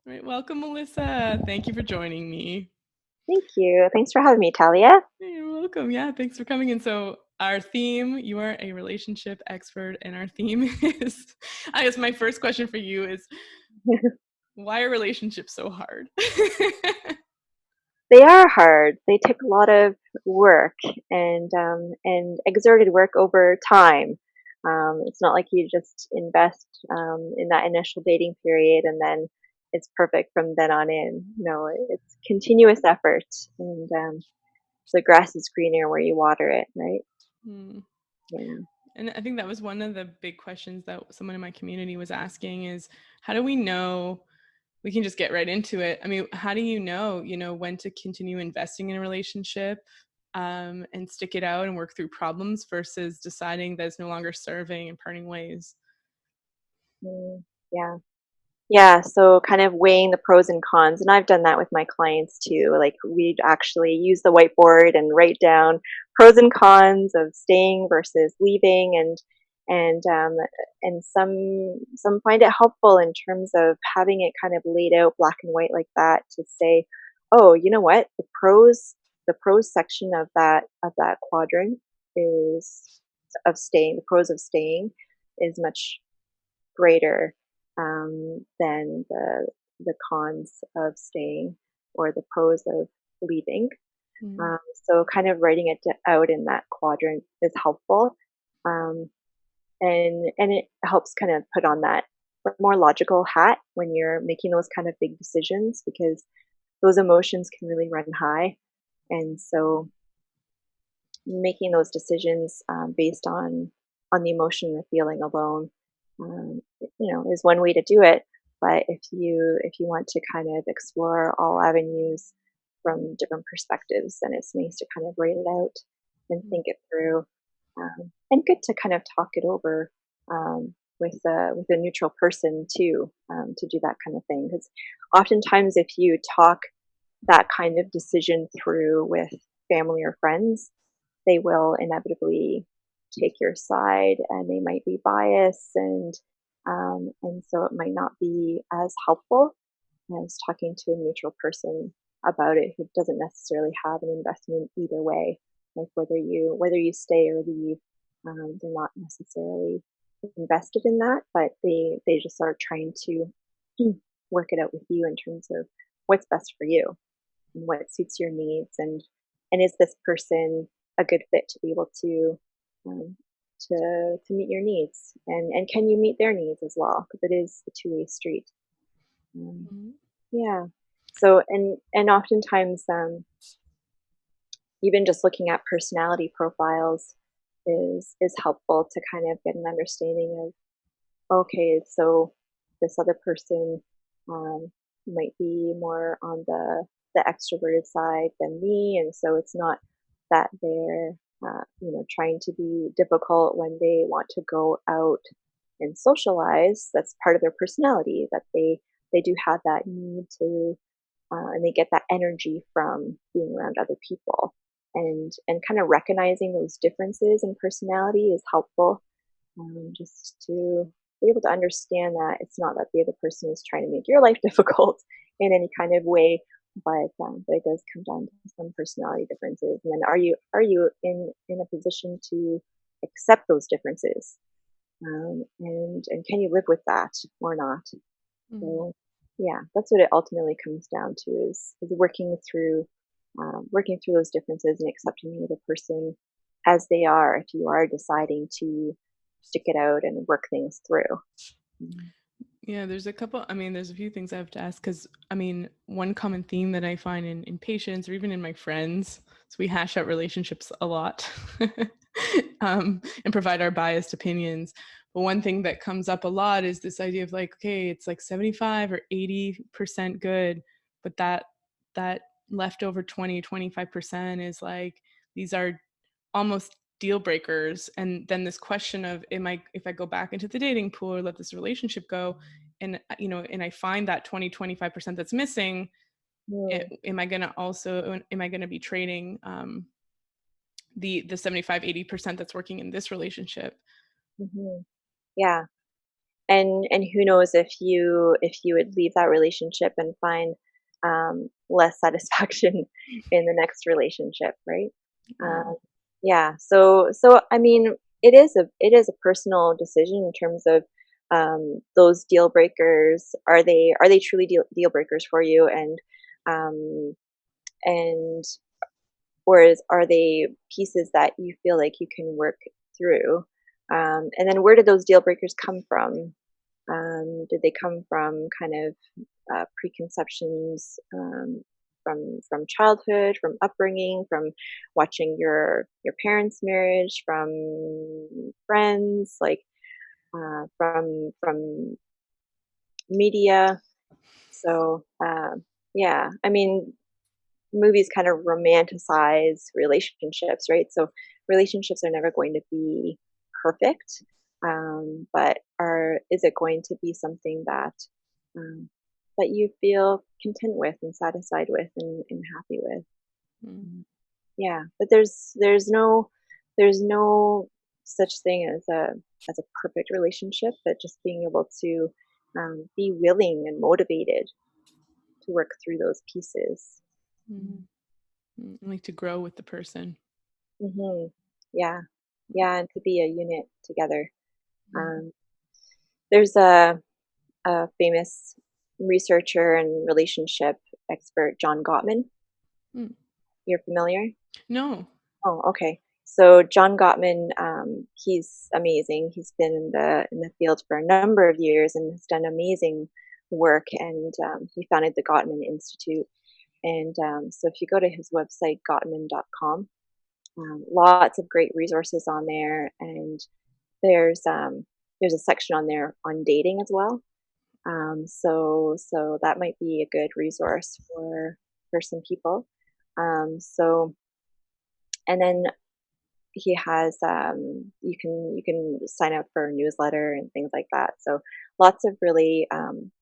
All right, welcome, Melissa. Thank you for joining me. Thank you. Thanks for having me, Talia. Hey, you're welcome. Yeah, thanks for coming in. So, our theme, you are a relationship expert, and our theme is, I guess my first question for you is, why are relationships so hard? They are hard. They take a lot of work and exerted work over time. It's not like you just invest in that initial dating period and then it's perfect from then on in. No, it's continuous effort, and the grass is greener where you water it, right? Hmm. Yeah. And I think that was one of the big questions that someone in my community was asking is, how do we know? We can just get right into it. I mean, how do you know, when to continue investing in a relationship and stick it out and work through problems versus deciding that it's no longer serving and parting ways? Mm, yeah. Yeah, so kind of weighing the pros and cons, and I've done that with my clients too. Like we'd actually use the whiteboard and write down pros and cons of staying versus leaving, and some find it helpful in terms of having it kind of laid out black and white like that to say, oh, you know what, the pros section of that quadrant is of staying. The pros of staying is much greater than the cons of staying or the pros of leaving. Mm. So kind of writing it out in that quadrant is helpful, um, and it helps kind of put on that more logical hat when you're making those kind of big decisions because those emotions can really run high, and so making those decisions based on the emotion and the feeling alone, is one way to do it. But if you want to kind of explore all avenues from different perspectives, then it's nice to kind of write it out and think it through, and good to kind of talk it over with a neutral person too, to do that kind of thing. Because oftentimes, if you talk that kind of decision through with family or friends, they will inevitably take your side and they might be biased, and so it might not be as helpful as talking to a neutral person about it who doesn't necessarily have an investment either way. Like whether you stay or leave, they're not necessarily invested in that, but they just are trying to work it out with you in terms of what's best for you and what suits your needs, and is this person a good fit to be able um, to meet your needs, and can you meet their needs as well, because it is a two-way street. um, Mhm. yeah. So and oftentimes, even just looking at personality profiles is helpful to kind of get an understanding of, okay, so this other person um, might be more on the extroverted side than me, and so it's not that they're trying to be difficult when they want to go out and socialize. That's part of their personality, that they do have that need to, and they get that energy from being around other people, and kind of recognizing those differences in personality is helpful, just to be able to understand that it's not that the other person is trying to make your life difficult in any kind of way, but it does come down to some personality differences. And then are you in a position to accept those differences, and can you live with that or not? Mhm. So yeah, that's what it ultimately comes down to, is working through those differences and accepting the other person as they are, if you are deciding to stick it out and work things through. Mm. Yeah, there's a few things I have to ask because, one common theme that I find in patients or even in my friends, so we hash out relationships a lot and provide our biased opinions. But one thing that comes up a lot is this idea of like, okay, it's like 75 or 80% good, but that leftover 20, 25% is like, these are almost deal breakers. And then this question of, if I go back into the dating pool or let this relationship go, and I find that 20, 25% that's missing, Mm. am I going to be trading the 75, 80% that's working in this relationship? Hmm. Yeah. and who knows if you would leave that relationship and find less satisfaction in the next relationship, right? Mm. Yeah. So I mean, it is a personal decision in terms of those deal breakers. Are they truly deal breakers for you? Um, and are they pieces that you feel like you can work through? And then where did those deal breakers come from? Did they come from kind of preconceptions from childhood, from upbringing, from watching your parents' marriage, from friends, like from media? So yeah, I mean, movies kind of romanticize relationships, right? So relationships are never going to be perfect, but is it going to be something that um, that you feel content with and satisfied with and happy with? Mm. Yeah, but there's no such thing as a perfect relationship, but just being able to be willing and motivated to work through those pieces. Mm. Like to grow with the person. Hmm. Yeah, yeah, and to be a unit together. Mm. Um, there's a famous researcher and relationship expert, John Gottman. Mm. You're familiar? No. Oh, okay. So John Gottman, he's amazing. He's been in the field for a number of years and has done amazing work. And he founded the Gottman Institute. And so if you go to his website, gottman.com, lots of great resources on there, and there's a section on there on dating as well. So that might be a good resource for some people. So and then he has you can sign up for a newsletter and things like that. So lots of really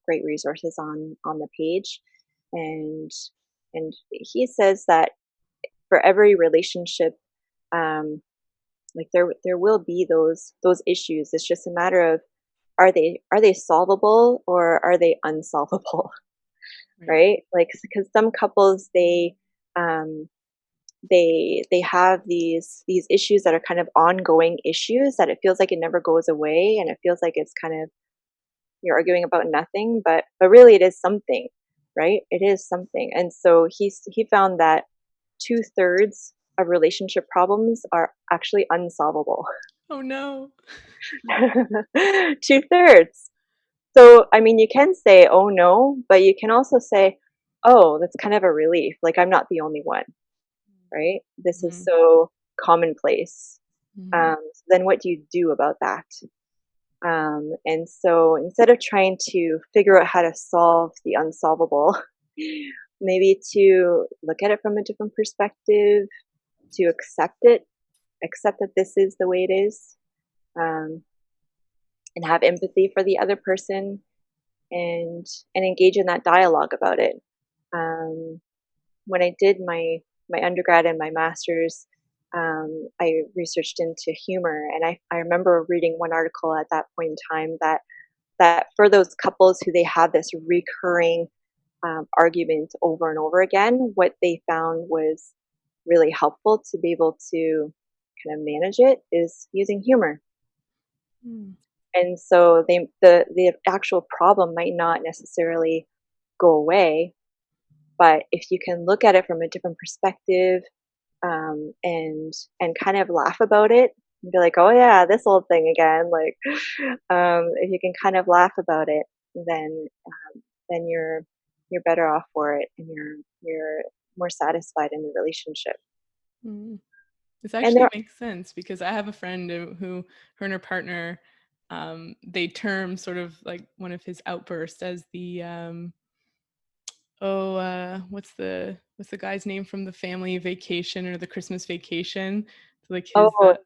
great resources on the page, and he says that for every relationship, um, like there will be those issues. It's just a matter of are they solvable or are they unsolvable, Right. right? Like because some couples um, they have these issues that are kind of ongoing issues that it feels like it never goes away, and it feels like it's kind of you're arguing about nothing, but really it is something, right? It is something. And so he found that 2/3 of relationship problems are actually unsolvable. Oh no. 2/3. So, I mean, you can say, oh no, but you can also say, oh, that's kind of a relief. Like, I'm not the only one, right? This is Mm. so commonplace. Mm. So then what do you do about that? And so instead of trying to figure out how to solve the unsolvable, maybe to look at it from a different perspective, to accept that this is the way it is, um, and have empathy for the other person, and engage in that dialogue about it. Um, when I did my undergrad and my master's, I researched into humor, and I remember reading one article at that point in time that for those couples who they had this recurring argument over and over again, what they found was really helpful to be able to kind of manage it is using humor. Mm. And so the actual problem might not necessarily go away, but if you can look at it from a different perspective, and kind of laugh about it and be like, oh yeah, this old thing again. Like, if you can kind of laugh about it, then you're better off for it, and you're more satisfied in the relationship. Mm. This And actually makes sense because I have a friend who her and her partner, they term sort of like one of his outbursts as the what's the guy's name from the family vacation or the Christmas vacation? So, like his oh,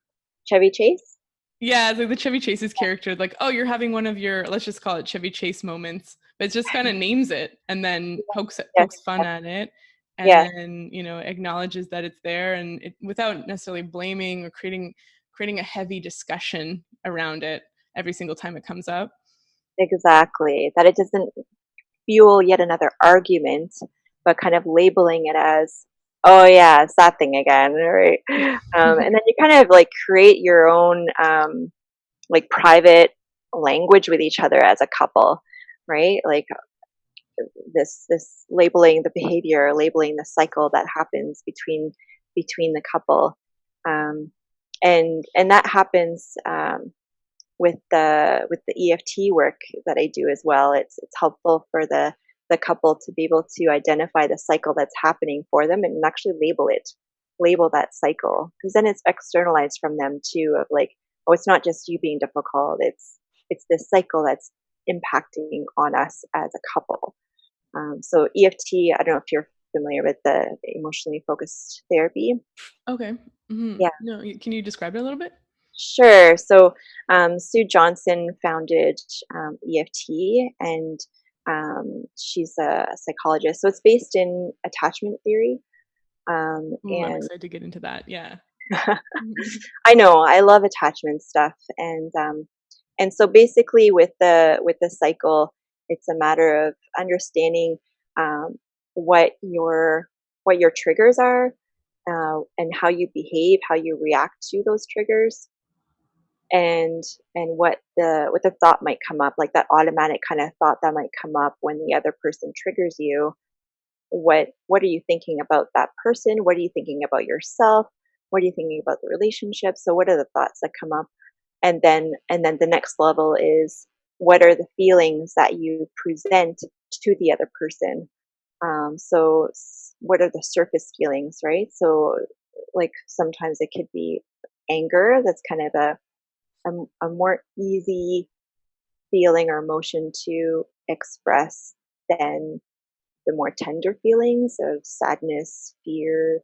Chevy Chase. yeah, it's like the Chevy Chase's character, like, oh, you're having one of your, let's just call it Chevy Chase moments, but it just kind of names it and then Yes, pokes fun at it, and yes. then acknowledges that it's there, and it, without necessarily blaming or creating a heavy discussion around it every single time it comes up. Exactly. That it doesn't fuel yet another argument, but kind of labeling it as, oh yeah, it's that thing again, right? And then you kind of like create your own like private language with each other as a couple, right? Like this labeling the behavior, labeling the cycle that happens between the couple, um, and that happens with the EFT work that I do as well. It's helpful for the couple to be able to identify the cycle that's happening for them and actually label that cycle, because then it's externalized from them too, of like, oh, it's not just you being difficult, it's this cycle that's impacting on us as a couple. So EFT, I don't know if you're familiar with the emotionally focused therapy. Okay. Yeah, No, can you describe it a little bit? sure. So Sue Johnson founded EFT, and she's a psychologist. So it's based in attachment theory. Ooh, I'm And excited to get into that. Yeah. I know I love attachment stuff, and so basically with the cycle, it's a matter of understanding um, what your triggers are, and how you behave, how you react to those triggers, and what the thought might come up, like that automatic kind of thought that might come up when the other person triggers you. What are you thinking about that person? What are you thinking about yourself? What are you thinking about the relationship? So what are the thoughts that come up? And then the next level is, what are the feelings that you present to the other person? What are the surface feelings, right? So like sometimes it could be anger. That's kind of a more easy feeling or emotion to express than the more tender feelings of sadness, fear,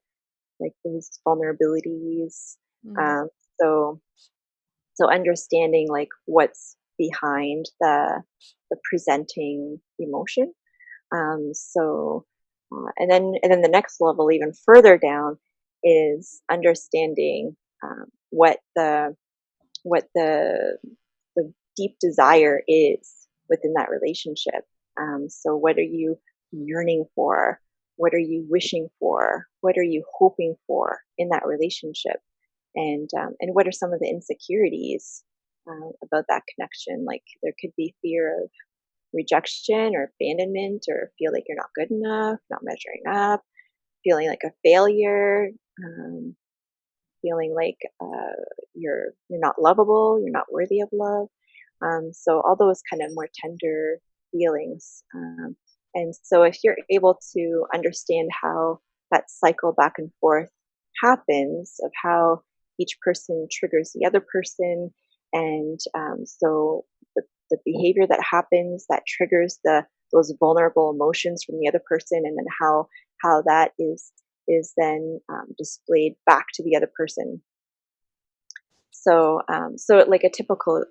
like those vulnerabilities. Mm. Um, so so understanding like what's behind the presenting emotion. And then the next level, even further down, is understanding what the deep desire is within that relationship. So what are you yearning for? What are you wishing for? What are you hoping for in that relationship? And what are some of the insecurities about that connection? Like there could be fear of rejection or abandonment, or feel like you're not good enough, not measuring up, feeling like a failure, um, feeling like you're not lovable, you're not worthy of love. So all those kind of more tender feelings. And so if you're able to understand how that cycle back and forth happens, of how each person triggers the other person, and so the behavior that happens that triggers those vulnerable emotions from the other person, and then how that is then displayed back to the other person. So like a typical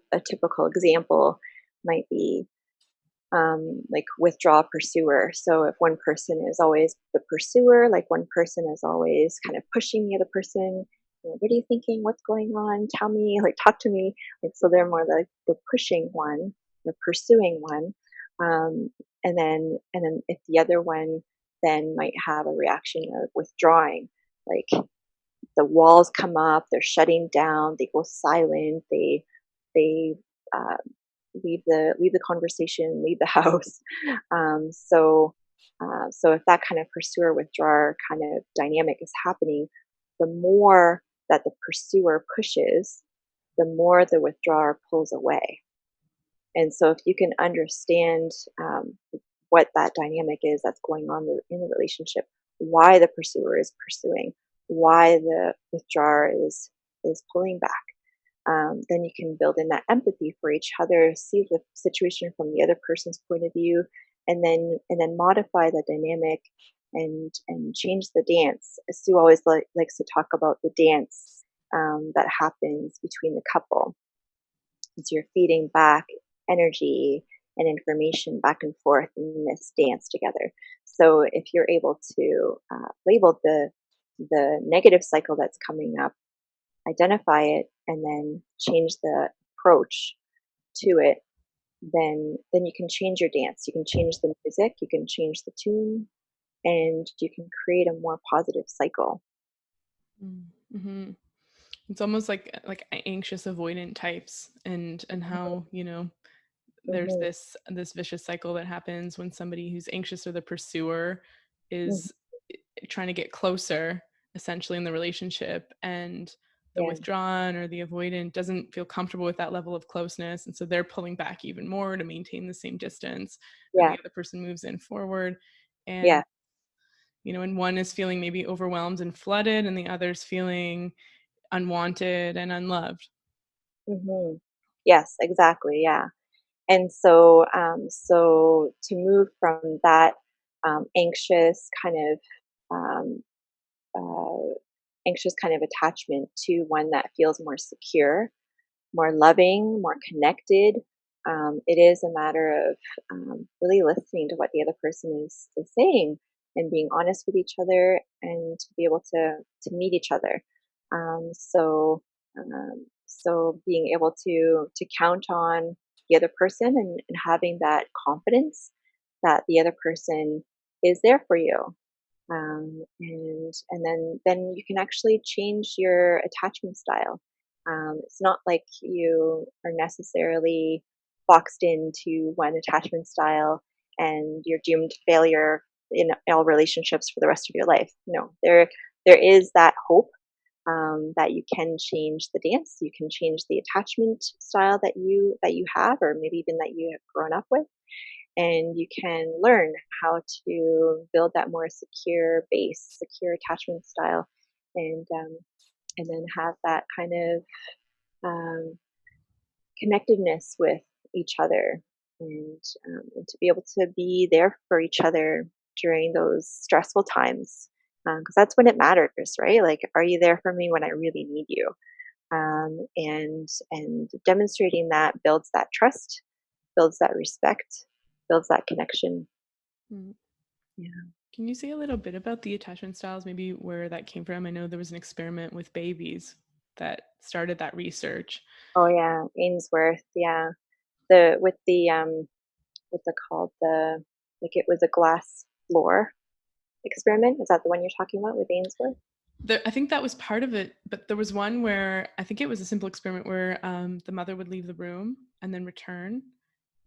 example might be like withdraw pursuer. So if one person is always the pursuer, like one person is always kind of pushing the other person, what are you thinking? What's going on? Tell me, like talk to me. Like so they're more like the pushing one, the pursuing one. Um, and then if the other one then might have a reaction of withdrawing, like the walls come up, they're shutting down, they go silent, they uh, leave the conversation, leave the house. So if that kind of pursuer withdrawer kind of dynamic is happening, the more that the pursuer pushes, the more the withdrawer pulls away. And so if you can understand what that dynamic is that's going on in the relationship, why the pursuer is pursuing, why the withdrawer is pulling back, then you can build in that empathy for each other, see the situation from the other person's point of view, and then modify the dynamic and change the dance. Sue always likes to talk about the dance that happens between the couple. So you're feeding back energy and information back and forth in this dance together. So if you're able to label the negative cycle that's coming up, identify it, and then change the approach to it, then you can change your dance. You can change the music, you can change the tune, and you can create a more positive cycle. Mm-hmm. It's almost like anxious avoidant types, and how, there's Mhm. this vicious cycle that happens when somebody who's anxious or the pursuer Mhm. is trying to get closer essentially in the relationship, and the Yeah, withdrawn or the avoidant doesn't feel comfortable with that level of closeness, and so they're pulling back even more to maintain the same distance, and yeah, the other person moves in forward. And yeah. and one is feeling maybe overwhelmed and flooded, and the other's feeling unwanted and unloved. Mhm. Yes, exactly, yeah. And so to move from that, anxious kind of, um, uh, anxious kind of attachment to one that feels more secure, more loving, more connected. It is a matter of really listening to what the other person is saying and being honest with each other and to be able to meet each other. So being able to count on the other person and having that confidence that the other person is there for you, and then you can actually change your attachment style. It's not like you are necessarily boxed into one attachment style and you're doomed to failure in all relationships for the rest of your life. No, there is that hope, that you can change the dance, you can change the attachment style that you have, or maybe even that you have grown up with, and you can learn how to build that more secure base, secure attachment style, and then have that kind of um, connectedness with each other, and to be able to be there for each other during those stressful times, because that's when it matters, right? Like, are you there for me when I really need you? And demonstrating that builds that trust, builds that respect, builds that connection. Mm. Yeah. Can you say a little bit about the attachment styles, maybe where that came from? I know there was an experiment with babies that started that research. Oh yeah, Ainsworth. Yeah, the with the what's it called? The like it was a glass floor experiment. Is that the one you're talking about with Ainsworth? I think that was part of it, but there was one where I think it was a simple experiment where the mother would leave the room and then return,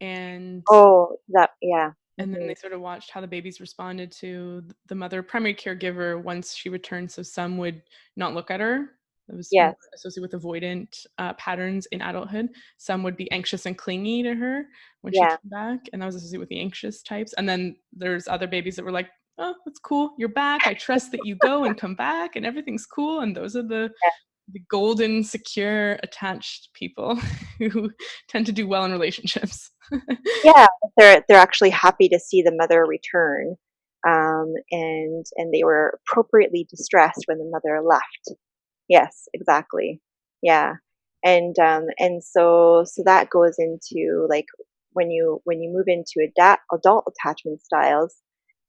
and Oh, that yeah. and then Hmm. they sort of watched how the babies responded to the mother primary caregiver once she returned. So some would not look at her. It was more Yes. associated with avoidant patterns in adulthood. Some would be anxious and clingy to her when she Yeah. came back, and that was associated with the anxious types. And then there's other babies that were like, "Oh, that's cool. You're back. I trust that you go and come back, and everything's cool." And those are the golden, secure, attached people who tend to do well in relationships. Yeah, they're actually happy to see the mother return, and they were appropriately distressed when the mother left. Yes, exactly. Yeah, and so that goes into like when you move into adult attachment styles,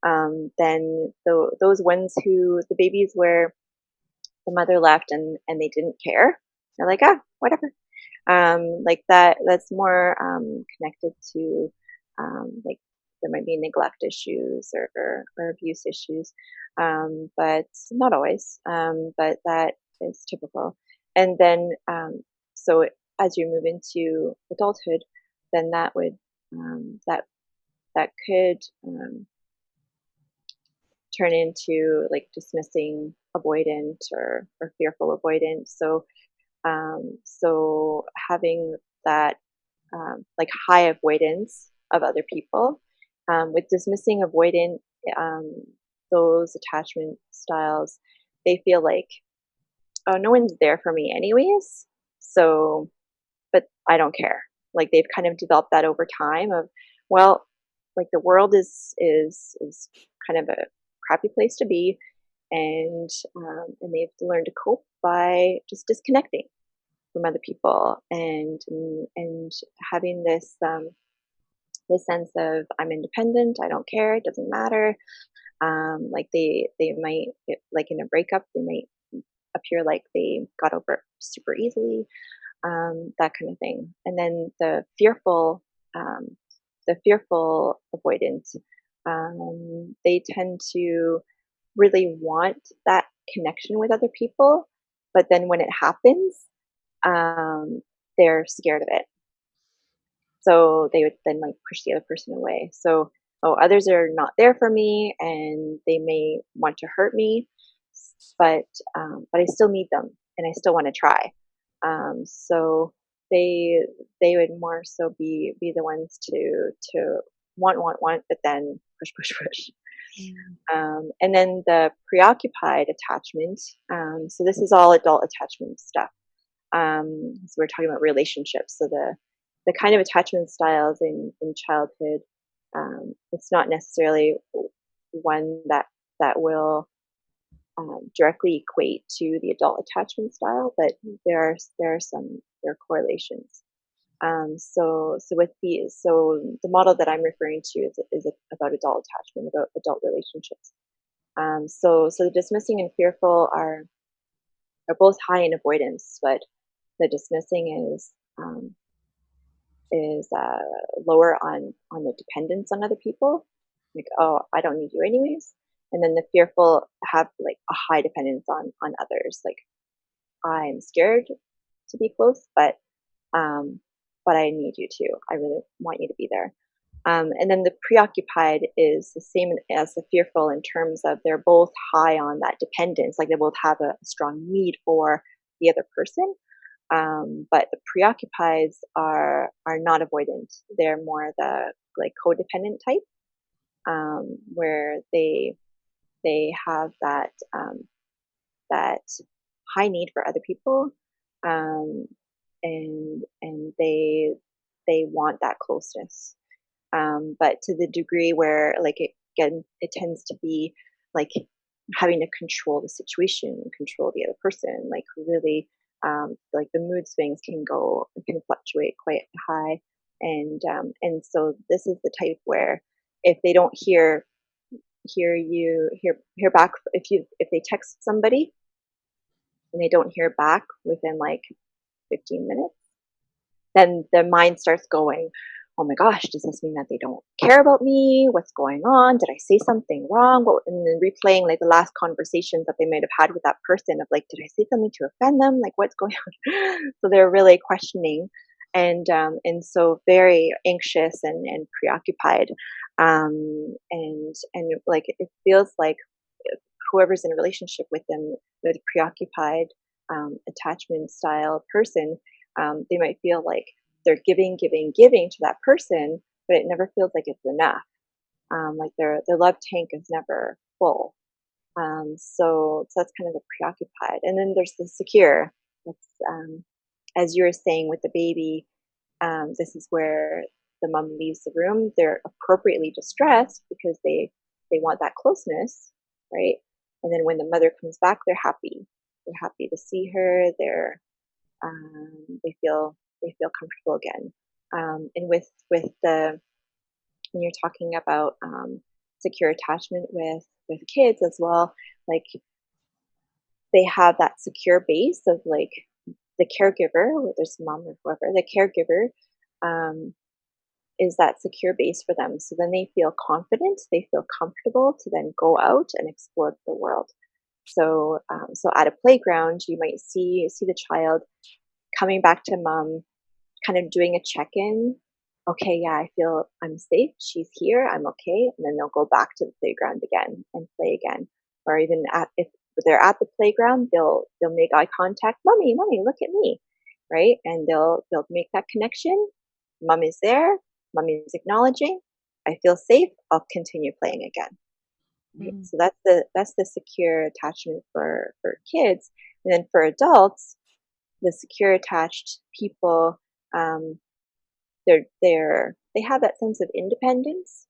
then those ones who the babies where the mother left and they didn't care, they're like, ah, whatever, like that's more connected to like there might be neglect issues or abuse issues, but not always, but that is typical. And then so as you move into adulthood, then that would that could turn into like dismissing avoidant or fearful avoidant. So having that like high avoidance of other people. With dismissing avoidant, um, those attachment styles, they feel like, oh, no one's there for me anyways. So, but I don't care. Like they've kind of developed that over time of, well, like the world is kind of a crappy place to be, and they've learned to cope by just disconnecting from other people and having this sense of I'm independent, I don't care, it doesn't matter. Like they might like in a breakup, they might appear like they got over it super easily, that kind of thing. And then the fearful the fearful avoidant, they tend to really want that connection with other people, but then when it happens, they're scared of it. So they would then like push the other person away. So, oh, others are not there for me, and they may want to hurt me, but I still need them, and I still want to try. So they they would more so be the ones to want, but then push. Mm. And then the preoccupied attachment. So this is all adult attachment stuff. So we're talking about relationships. So the kind of attachment styles in childhood, it's not necessarily one that will directly equate to the adult attachment style, but there are correlations. So the model that I'm referring to is about adult attachment, about adult relationships. So the dismissing and fearful are both high in avoidance, but the dismissing is lower on the dependence on other people. Like, oh, I don't need you anyways. And then the fearful have like a high dependence on others. Like, I'm scared to be close, um, but I need you to. I really want you to be there. And then the preoccupied is the same as the fearful in terms of they're both high on that dependence. Like they both have a strong need for the other person. But the preoccupieds are not avoidant. They're more the like codependent type, where they have that high need for other people, um, and they want that closeness. But to the degree where like it tends to be like having to control the situation, control the other person, like really, like the mood swings can fluctuate quite high, and so this is the type where if they don't hear back, if they text somebody and they don't hear back within like 15 minutes, then the mind starts going, oh my gosh, does this mean that they don't care about me? What's going on? Did I say something wrong? And then replaying like the last conversations that they might have had with that person of like, did I say something to offend them? Like, what's going on? So they're really questioning, and so very anxious and preoccupied, and like it feels like whoever's in a relationship with them, with a preoccupied attachment style person, they might feel like they're giving to that person, but it never feels like it's enough. Like their love tank is never full. So that's kind of the preoccupied. And then there's the secure. That's as you were saying with the baby. This is where the mom leaves the room. They're appropriately distressed because they want that closeness, right? And then when the mother comes back, they're happy. They're happy to see her. They feel comfortable again. And with the when you're talking about secure attachment with kids as well, like they have that secure base of like the caregiver, whether it's mom or whoever, the caregiver is that secure base for them. So then they feel confident, they feel comfortable to then go out and explore the world. So at a playground, you might see the child coming back to mom, kind of doing a check-in. Okay, yeah, I feel I'm safe. She's here. I'm okay. And then they'll go back to the playground again and play again. Or even if they're at the playground, they'll make eye contact. Mommy, look at me, right? And they'll make that connection. Mom is there. Mommy is acknowledging. I feel safe. I'll continue playing again. Mm. So that's the secure attachment for kids. And then for adults, the secure attached people, they have that sense of independence,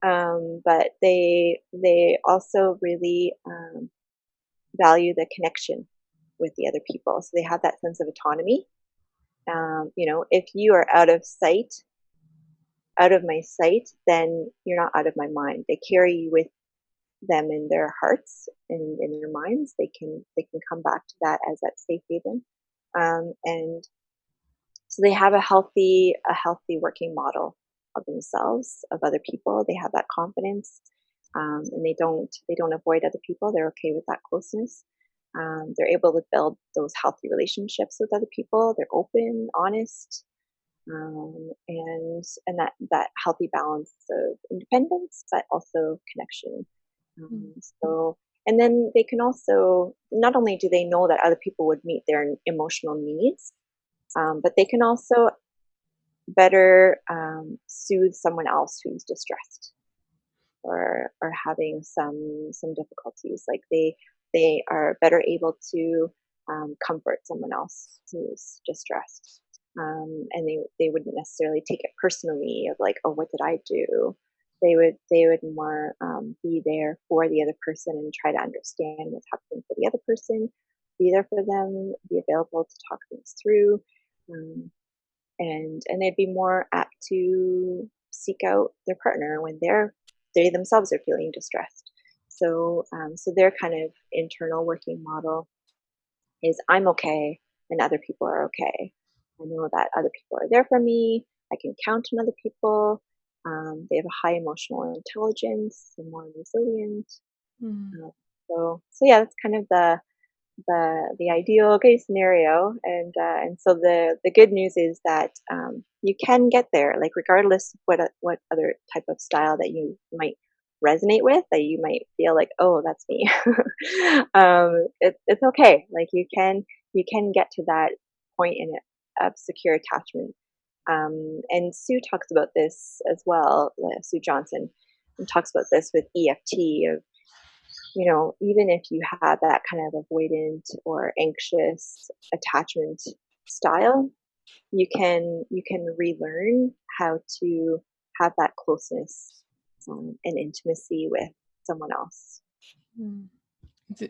but they also really value the connection with the other people. So they have that sense of autonomy. If you are out of my sight, then you're not out of my mind. They carry you with them in their hearts and in their minds. They can come back to that as that safe haven, and So they have a healthy working model of themselves, of other people. They have that confidence, and they don't avoid other people. They're okay with that closeness. They're able to build those healthy relationships with other people. They're open, honest, and that healthy balance of independence, but also connection. Mm. So, and then they can also, not only do they know that other people would meet their emotional needs, but they can also better soothe someone else who's distressed or having some difficulties. Like they are better able to comfort someone else who's distressed, and they wouldn't necessarily take it personally of like, oh, what did I do? They would more be there for the other person and try to understand what's happening for the other person, be there for them, be available to talk things through. Um, and they'd be more apt to seek out their partner when they themselves are feeling distressed. So their kind of internal working model is, I'm okay and other people are okay. I know that other people are there for me. I can count on other people. They have a high emotional intelligence and more resilient. Mm. So yeah, that's kind of the ideal case scenario, and so the good news is that you can get there, like regardless of what other type of style that you might resonate with, that you might feel like, oh, that's me. It's okay, like you can get to that point in it of secure attachment. And Sue talks about this as well, Sue Johnson, and talks about this with EFT of, even if you have that kind of avoidant or anxious attachment style, you can relearn how to have that closeness and intimacy with someone else. Mm.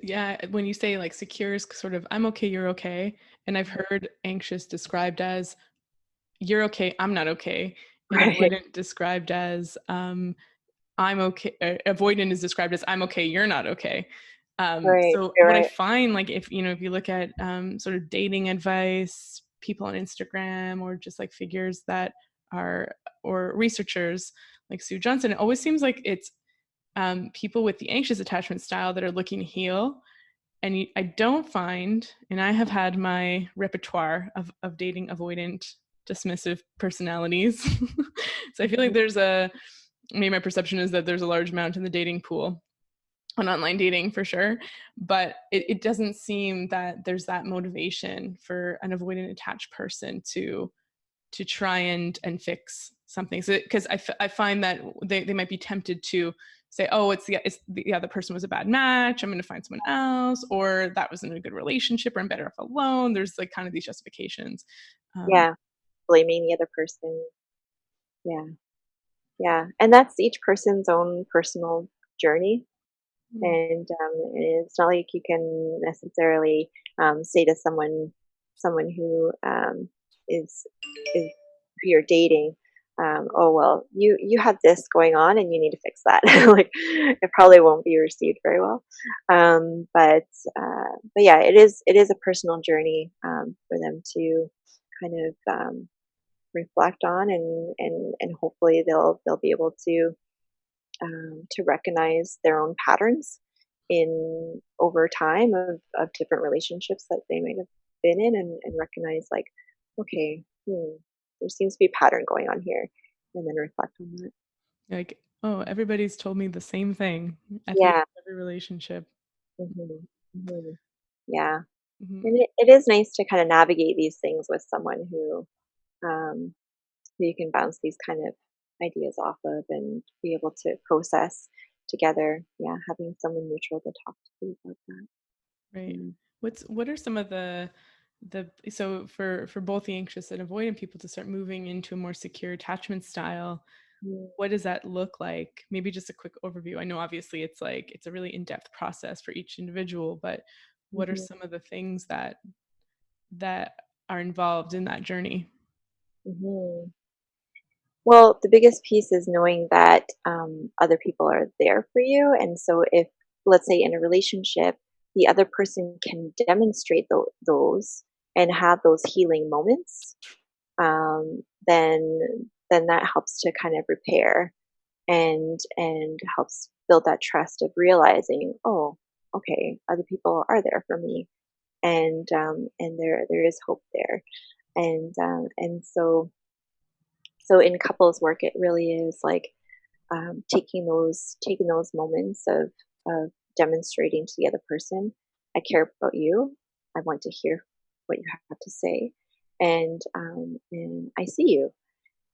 Yeah, when you say like secure is sort of I'm okay, you're okay, and I've heard anxious described as you're okay, I'm not okay, and Right, avoidant described as I'm okay. Avoidant is described as I'm okay, you're not okay. right, So you're what I right. find, like if you look at sort of dating advice, people on Instagram, or just like figures that are or researchers like Sue Johnson, it always seems like it's people with the anxious attachment style that are looking to heal. And I don't find, and I have had my repertoire of dating avoidant, dismissive personalities. So I feel like Mhm. maybe my perception is that there's a large amount in the dating pool on online dating for sure, but it doesn't seem that there's that motivation for an avoidant attached person to try and fix something. So because I find that they might be tempted to say, oh, it's the other person was a bad match, I'm going to find someone else, or that wasn't a good relationship, or I'm better off alone. There's like kind of these justifications. um, Yeah, blaming the other person. Yeah, yeah, and that's each person's own personal journey. mm, And it's not like you can necessarily say to someone who is who you're dating, oh well, you have this going on and you need to fix that. Like it probably won't be received very well. But yeah, it is a personal journey for them to kind of reflect on, and hopefully they'll be able to recognize their own patterns in over time of different relationships that they might have been in, and recognize like, okay, there seems to be a pattern going on here, and then reflect on that. like, oh, everybody's told me the same thing at the end Yeah. of every relationship. Hmm. Hmm. Yeah. Mhm. And it is nice to kind of navigate these things with someone um, who you can bounce these kind of ideas off of and be able to process together. Yeah, having someone neutral to talk to about that. Right. Mm. What are some of the so for both the anxious and avoidant people to start moving into a more secure attachment style, Mm. what does that look like? Maybe just a quick overview. I know obviously it's a really in-depth process for each individual, but what are Mhm. some of the things that are involved in that journey? Mhm. Well, the biggest piece is knowing that other people are there for you. And so, if, let's say, in a relationship, the other person can demonstrate those and have those healing moments, then that helps to kind of repair and helps build that trust of realizing, oh, okay, other people are there for me, and there is hope there, and so in couples work, it really is like taking those moments of demonstrating to the other person, I care about you. I want to hear what you have to say, and I see you.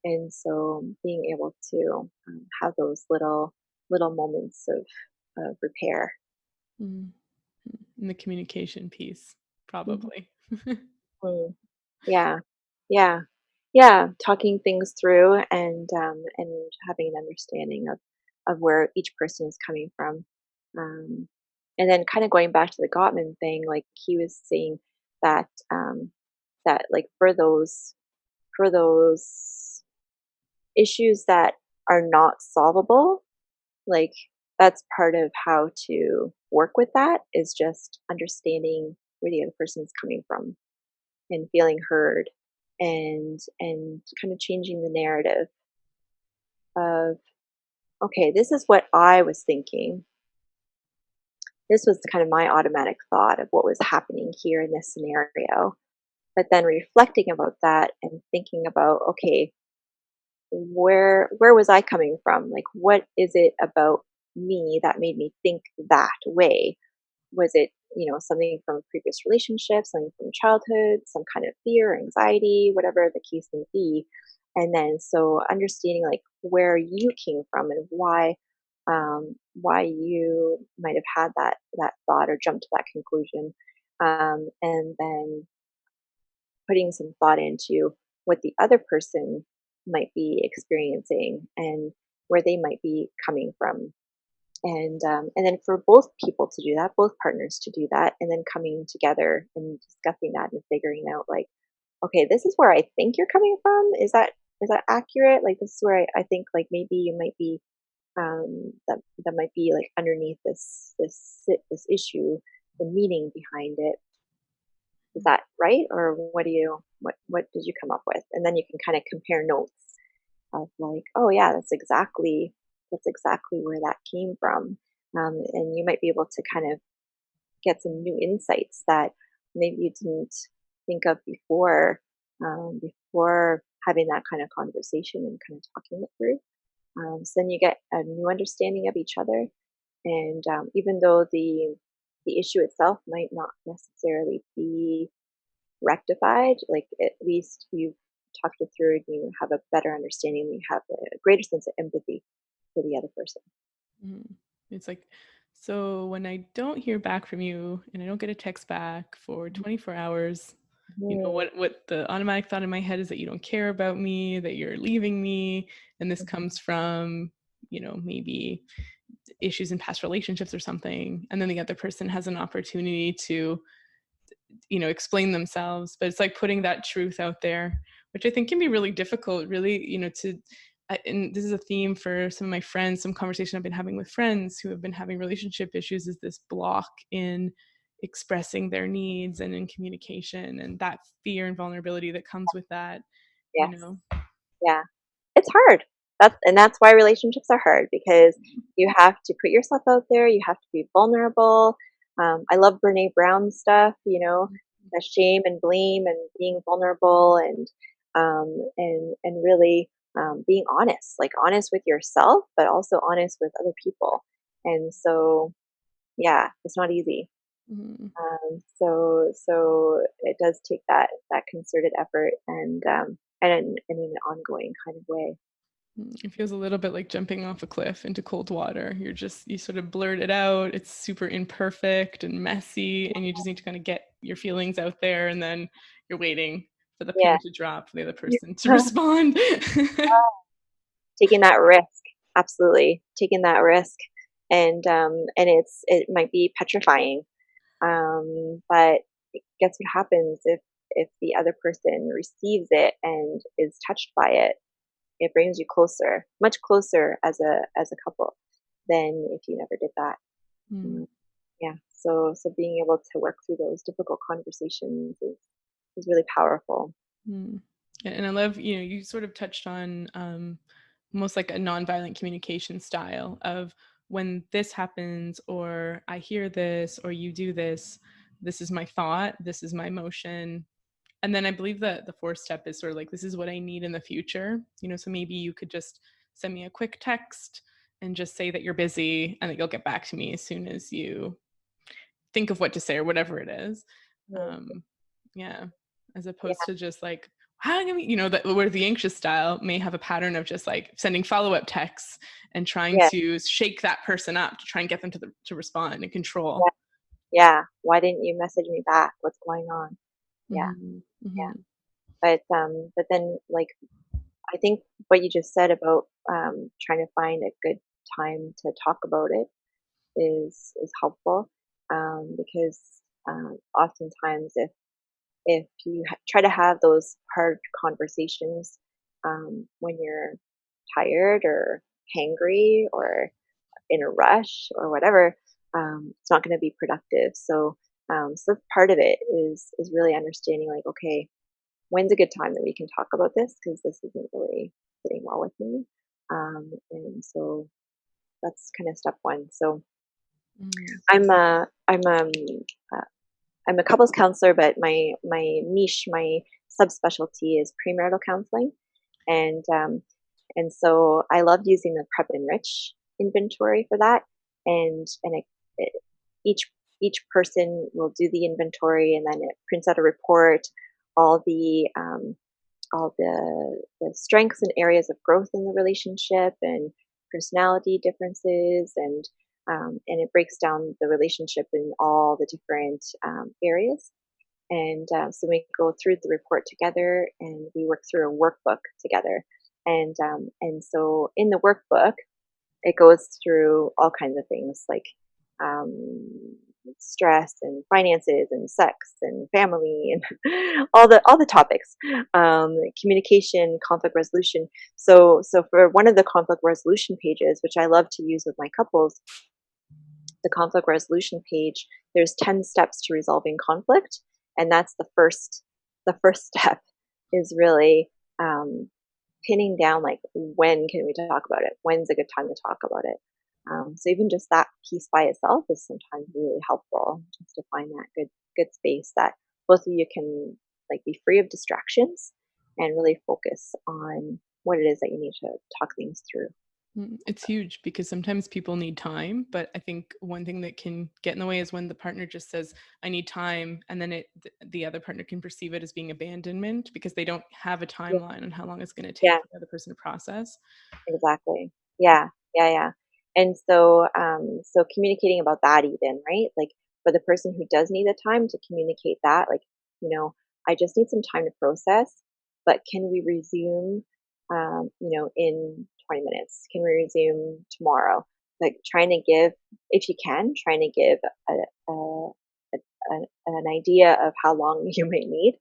And so being able to have those little moments of repair. Mm. And the communication piece, Mhm. probably. Mm. Yeah, yeah, yeah. Talking things through and having an understanding of where each person is coming from, um, and then kind of going back to the Gottman thing, like he was saying that that like for those issues that are not solvable, like that's part of how to work with that is just understanding where the other person's coming from and feeling heard and kind of changing the narrative of, okay, this is what I was thinking. This was kind of my automatic thought of what was happening here in this scenario. But then reflecting about that and thinking about, okay, where was I coming from? Like what is it about me that made me think that way? Was it, something from a previous relationship, something from childhood, some kind of fear, anxiety, whatever the case may be? And then so understanding like where you came from and why you might have had that thought or jumped to that conclusion, and then putting some thought into what the other person might be experiencing and where they might be coming from, and then for both people to do that, both partners to do that, and then coming together and discussing that and figuring out like, okay, this is where I think you're coming from. Is that accurate? Like this is where I think like maybe you might be, that might be like underneath this issue, the meaning behind it. Is that right? Or what did you come up with? And then you can kind of compare notes of like, oh yeah, that's exactly where that came from, and you might be able to kind of get some new insights that maybe you didn't think of before having that kind of conversation and kind of talking it through. So then you get a new understanding of each other, and even though the issue itself might not necessarily be rectified, like at least you've talked it through and you have a better understanding and you have a greater sense of empathy for the other person. Mhm. It's like, so when I don't hear back from you and I don't get a text back for 24 hours, Mhm, what the automatic thought in my head is that you don't care about me, that you're leaving me, and this mhm. comes from, maybe issues in past relationships or something. And then the other person has an opportunity to, explain themselves, but it's like putting that truth out there, which I think can be really difficult, really, and this is a theme for some of my friends, some conversation I've been having with friends who have been having relationship issues, is this block in expressing their needs and in communication, and that fear and vulnerability that comes with that, you Yes. know. Yeah. It's hard. That's why relationships are hard because you have to put yourself out there. You have to be vulnerable. I love Brene Brown stuff. The shame and blame and being vulnerable and really being honest, like honest with yourself, but also honest with other people. And so, yeah, it's not easy. Mhm. So it does take that concerted effort and in an ongoing kind of way. It feels a little bit like jumping off a cliff into cold water. You sort of blurt it out. It's super imperfect and messy, and you just need to kind of get your feelings out there, and then you're waiting for the Yeah. penny to drop for the other person to respond. Taking that risk, absolutely. Taking that risk. And it might be petrifying. But guess what happens if the other person receives it and is touched by it? It brings you closer, much closer as a couple than if you never did that. Mm, Mm, yeah. So being able to work through those difficult conversations is really powerful. mm. And I love, you sort of touched on almost like a nonviolent communication style of when this happens, or I hear this, or you do this, this is my thought, this is my emotion. And then I believe that the fourth step is sort of like, this is what I need in the future. So maybe you could just send me a quick text and just say that you're busy and that you'll get back to me as soon as you think of what to say or whatever it is. Mm. Um, yeah, as Yeah, opposed to just like, how can we, that where the anxious style may have a pattern of just like sending follow-up texts and trying yeah, to shake that person up to try and get them to respond and yeah, control. yeah. Why didn't you message me back? What's going on? Yeah, Mm-hmm. yeah. Mm-hmm. But then, like, I think what you just said about trying to find a good time to talk about it is helpful, because oftentimes if you try to have those hard conversations when you're tired or hangry or in a rush or whatever, it's not going to be productive. So part of it is really understanding, like, okay, when's a good time that we can talk about this, because this isn't really sitting well with me. And so that's kind of step one. So Mm-hmm. I'm a I'm uh, I'm a couples counselor, but my niche, my subspecialty is premarital counseling, and so I love using the Prep-Enrich inventory for that, and each each person will do the inventory, and then it prints out a report, all the the strengths and areas of growth in the relationship, and personality differences, and it breaks down the relationship in all the different areas. And so we go through the report together, and we work through a workbook together. And so in the workbook, it goes through all kinds of things like um, stress and finances and sex and family and all the topics, communication, conflict resolution. So for one of the conflict resolution pages, which I love to use with my couples, the conflict resolution page, there's 10 steps to resolving conflict, and that's the first step is really pinning down, like, when can we talk about it? When's a good time to talk about it? So even just that piece by itself is sometimes really helpful, just to find that good space that both of you can, like, be free of distractions and really focus on what it is that you need to talk things through. It's huge because sometimes people need time, but I think one thing that can get in the way is when the partner just says, I need time, and then the other partner can perceive it as being abandonment because they don't have a Yeah, timeline on how long it's going to take yeah, for the other person to process. exactly. Yeah, yeah, yeah. And so communicating about that, even, right? Like, for the person who does need the time, to communicate that, like, you know, I just need some time to process, but can we resume, in 20 minutes? Can we resume tomorrow? Like, trying to give, if you can, trying to give an idea of how long you might need,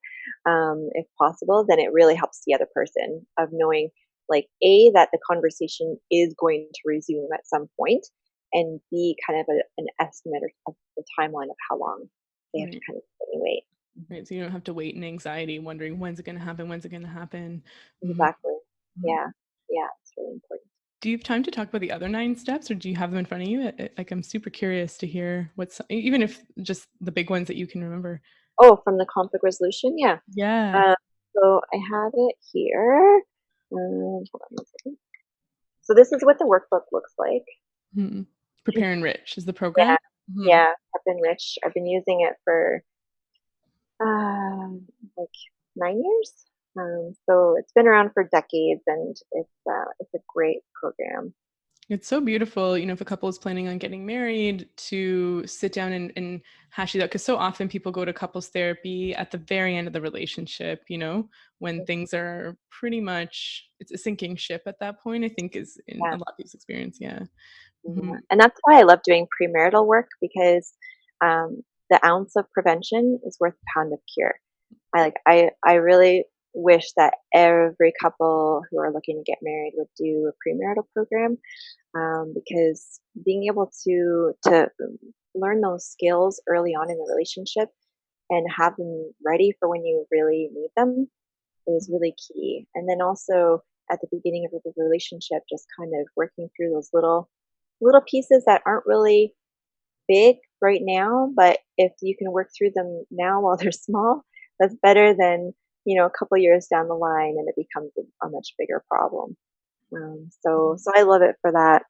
if possible. Then it really helps the other person of knowing, like, A, that the conversation is going to resume at some point, and B, kind of an estimate of the timeline of how long they have to Right. kind of sit and wait. Right. So you don't have to wait in anxiety, wondering when's it going to happen? When's it going to happen? Mhm. Exactly. Mhm. Yeah. Yeah. It's really important. Do you have time to talk about the other 9 steps, or do you have them in front of you? Like, I'm super curious to hear even if just the big ones that you can remember. Oh, from the conflict resolution? Yeah. Yeah. Um, so I have it here. Hold on one second. So this is what the workbook looks like. Mhm. Prep-Enrich is the Yeah. program? Mhm. Yeah. Prep-Enrich. I've been using it for like 9 years. So it's been around for decades, and it's a great program. It's so beautiful, if a couple is planning on getting married, to sit down and hash it out. Because so often people go to couples therapy at the very end of the relationship, when things are pretty much, it's a sinking ship at that point, I think is in Yeah, a lot of people's experience. Yeah. yeah. Mhm. And that's why I love doing premarital work, because the ounce of prevention is worth a pound of cure. I really wish that every couple who are looking to get married would do a premarital program, because being able to learn those skills early on in the relationship and have them ready for when you really need them is really key. And then also at the beginning of the relationship, just kind of working through those little pieces that aren't really big right now, but if you can work through them now while they're small, that's better than, a couple years down the line and it becomes a much bigger problem. So I love it for that.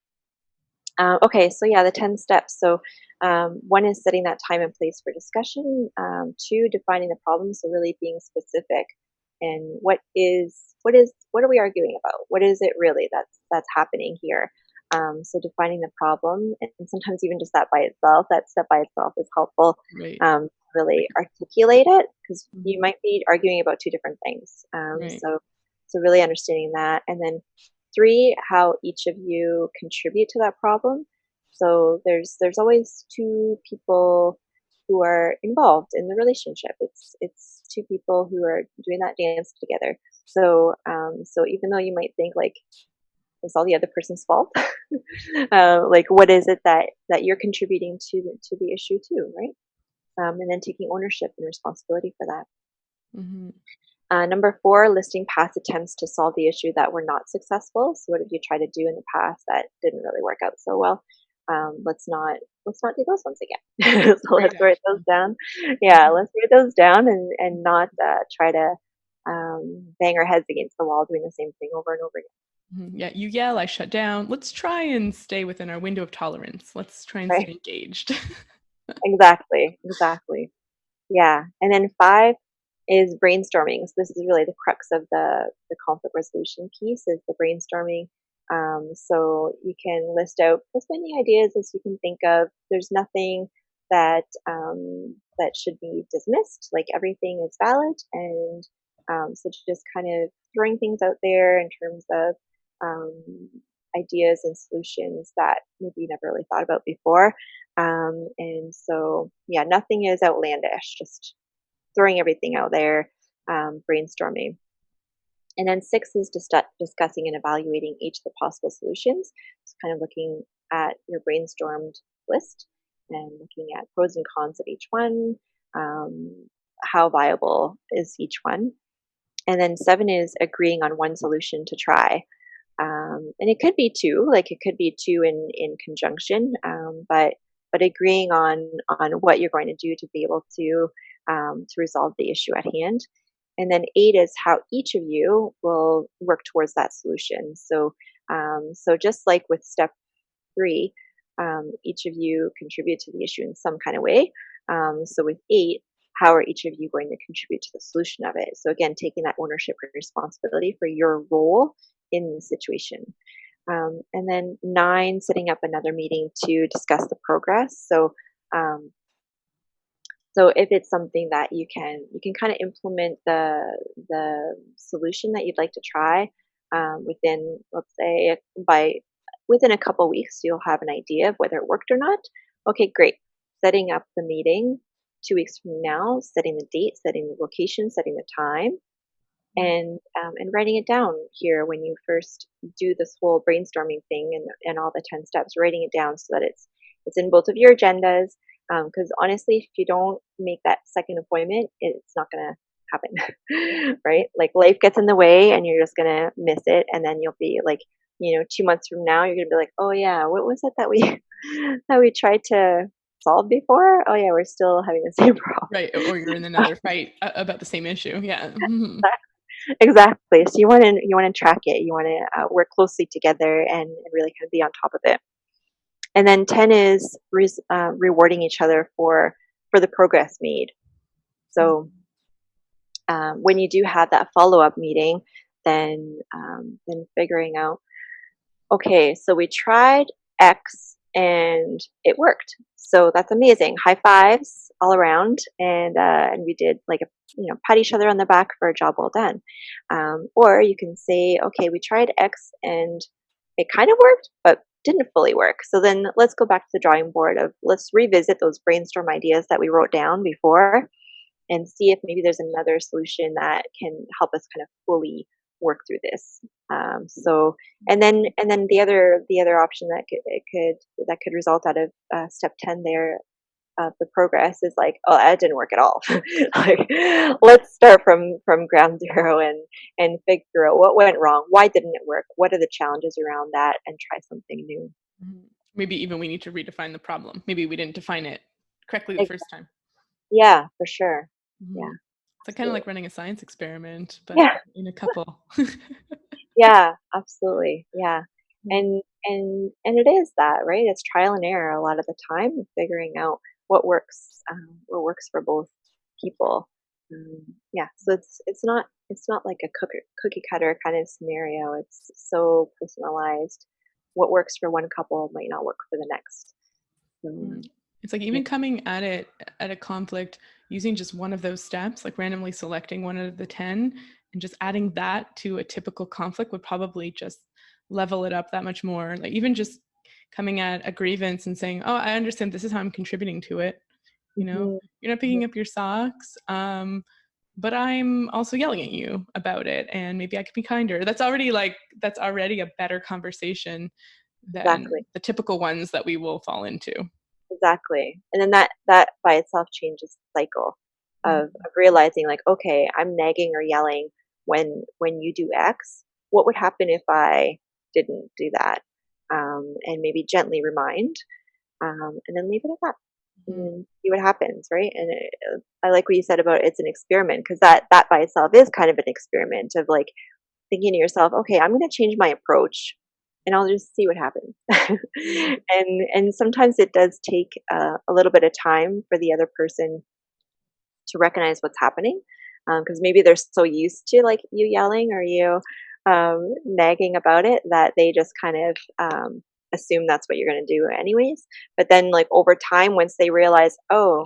Okay, so yeah, the 10 steps. So one is setting that time and place for discussion. Two, defining the problem. So really being specific and what are we arguing about? What is it really that's happening here? So defining the problem, and sometimes even just that step by itself is helpful. Right. Really articulate it, because you Mhm. might be arguing about two different things. Right. So really understanding that, and then three, how each of you contribute to that problem. So there's always two people who are involved in the relationship. It's two people who are doing that dance together. So even though you might think like it's all the other person's fault, like what is it that you're contributing to the issue too, right? And then taking ownership and responsibility for that. Hmm. Number four, listing past attempts to solve the issue that were not successful. So what did you try to do in the past that didn't really work out so well? Let's not do those ones again. So Great let's write those action. down. Yeah, Mhm. let's write those down and not try to bang our heads against the wall doing the same thing over and over Mhm. Yeah, you yell, I shut down. Let's try and stay within our window of tolerance. Let's try and again. Right? stay engaged. Exactly. Yeah. And then five is brainstorming. So this is really the crux of the conflict resolution piece, is the brainstorming. So you can list out as many ideas as you can think of. There's nothing that should be dismissed. Like everything is valid, and so just kind of throwing things out there in terms of um, ideas and solutions that maybe you never really thought about before. And so, yeah, nothing is outlandish. Just throwing everything out there, brainstorming. And then six is discussing and evaluating each of the possible solutions. So kind of looking at your brainstormed list and looking at pros and cons of each one. How viable is each one? And then seven is agreeing on one solution to try. And it could be two, like it could be two in conjunction, but agreeing on what you're going to do to be able to resolve the issue at hand. And then eight is how each of you will work towards that solution. So just like with step three, each of you contribute to the issue in some kind of way. So with eight, how are each of you going to contribute to the solution of it? So again, taking that ownership and responsibility for your role in the situation. And then nine, setting up another meeting to discuss the progress. Um, so if it's something that you can kind of implement the solution that you'd like to try within, let's say, by within a couple weeks, you'll have an idea of whether it worked or not. Okay, great. Setting up the meeting 2 weeks from now, setting the date, setting the location, setting the time, and writing it down here when you first do this whole brainstorming thing and all the 10 steps, writing it down so that it's in both of your agendas. Because honestly, if you don't make that second appointment, it's not going to happen. Right? Like life gets in the way and you're just going to miss it, and then you'll be like, 2 months from now, you're going to be like, oh yeah, what was it that we that we tried to solve before? Oh yeah, we're still having the same problem. Right, or you're in another fight about the same issue. Yeah. Mhm. Exactly. So you want to track it. You want to work closely together and really kind of be on top of it. And then 10 is rewarding each other for the progress made. So when you do have that follow up meeting, then figuring out, okay, so we tried X and it worked. So that's amazing. High fives all around, and we did like pat each other on the back for a job well done. Or you can say, okay, we tried X and it kind of worked, but didn't fully work. So then let's go back to the drawing board of let's revisit those brainstorm ideas that we wrote down before and see if maybe there's another solution that can help us kind of fully work through this. So, and then the other option that could result out of step 10 there the progress is like, oh, that didn't work at all. Like, let's start from ground zero and figure out what went wrong, why didn't it work, what are the challenges around that, and try something new. Mhm. Maybe even we need to redefine the problem. Maybe we didn't define it correctly the Ex- first time. yeah, for sure. Yeah, Mhm. It's like kind of absolutely. like running a science experiment, but Yeah, in a couple. yeah, absolutely. Yeah. Mhm. And it is that, right? It's trial and error a lot of the time, figuring out what works for both people. Yeah, so it's not like a cookie cutter kind of scenario. It's so personalized. What works for one couple might not work for the next. So Mm. It's like yeah. even coming at it at a conflict using just one of those steps, like randomly selecting one out of the 10 and just adding that to a typical conflict would probably just level it up that much more. Like even just coming at a grievance and saying, "Oh, I understand this is how I'm contributing to it." You know, Hmm. you're not picking up your socks, but I'm also yelling at you about it, and maybe I could be kinder. That's already a better conversation Exactly. than the typical ones that we will fall into. Exactly. And then that by itself changes the cycle of realizing like, okay, I'm nagging or yelling when you do X. What would happen if I didn't do that? And maybe gently remind, and then leave it at that. And Mhm. then see what happens, right? And I like what you said about it's an experiment because that by itself is kind of an experiment of like thinking to yourself, okay, I'm going to change my approach and I'll just see what happens. Mhm. And sometimes it does take a little bit of time for the other person to recognize what's happening because maybe they're so used to like you yelling or you nagging about it that they just kind of assume that's what you're going to do anyways. But then like over time, once they realize, oh,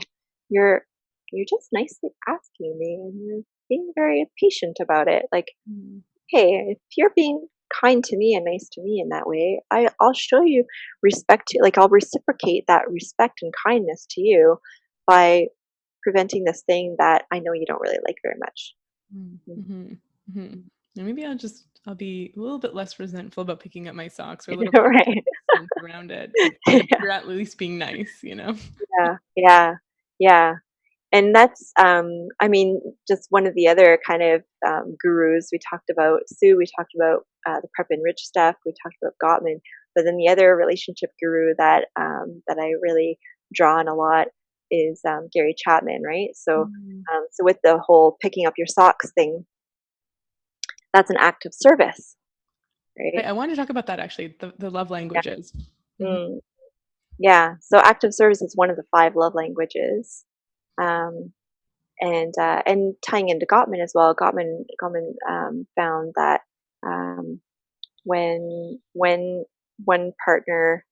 you're you're just nicely asking me and you're being very patient about it, like, Mhm. hey, if you're being kind to me and nice to me in that way, I'll show you respect to, like, I'll reciprocate that respect and kindness to you by preventing this thing that I know you don't really like very much. Mhm. Mm. Mhm. Mhm. And maybe I'll be a little bit less resentful about picking up my socks or a little bit more Right. distance around it. Yeah. You're at least being nice, you know? Yeah. Yeah. Yeah. And that's, I mean, just one of the other kind of gurus we talked about, Sue, we talked about the Prep-Enrich stuff, we talked about Gottman, but then the other relationship guru that I really draw on a lot is Gary Chapman, right? So, Mm. so with the whole picking up your socks thing, that's an act of service, right? I wanted to talk about that actually, the love Yeah. languages. Mhm. Mm. Yeah. So active service is one of the five love languages. Um, and tying into Gottman as well, Gottman found that um, when one partner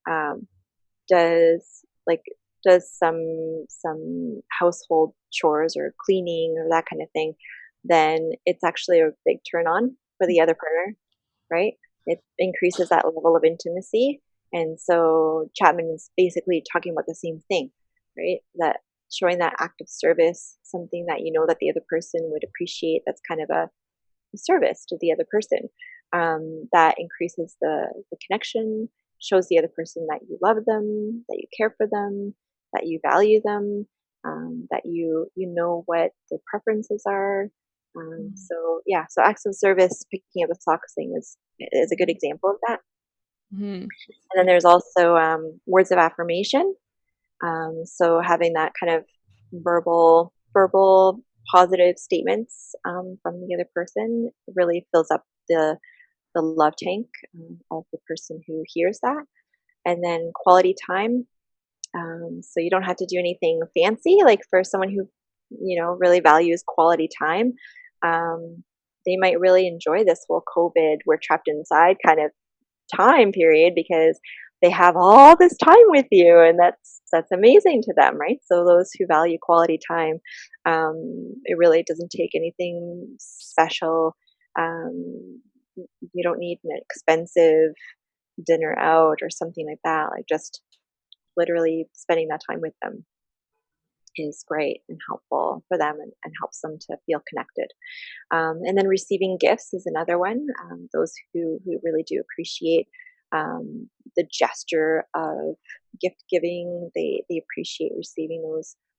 does like does some household chores or cleaning or that kind of thing, then it's actually a big turn on for the other partner, right? It increases that level of intimacy. And so Chapman is basically talking about the same thing, right? That showing that act of service, something that you know that the other person would appreciate, that's kind of a service to the other person. That increases the connection, shows the other person that you love them, that you care for them, that you value them, that you know what their preferences are. Mhm. So yeah, so acts of service, picking up the socks thing is a good example of that. Mhm. And then there's also words of affirmation. So having that kind of verbal positive statements from the other person really fills up the love tank of the person who hears that. And then quality time. So you don't have to do anything fancy. Like for someone who really values quality time, they might really enjoy this whole COVID, we're trapped inside kind of time period because they have all this time with you and that's amazing to them, right? So those who value quality time, it really doesn't take anything special. um, you don't need an expensive dinner out or something like that. Like just literally spending that time with them is great and helpful for them and helps them to feel connected. And then receiving gifts is another one. Those who really do appreciate the gesture of gift giving. They appreciate receiving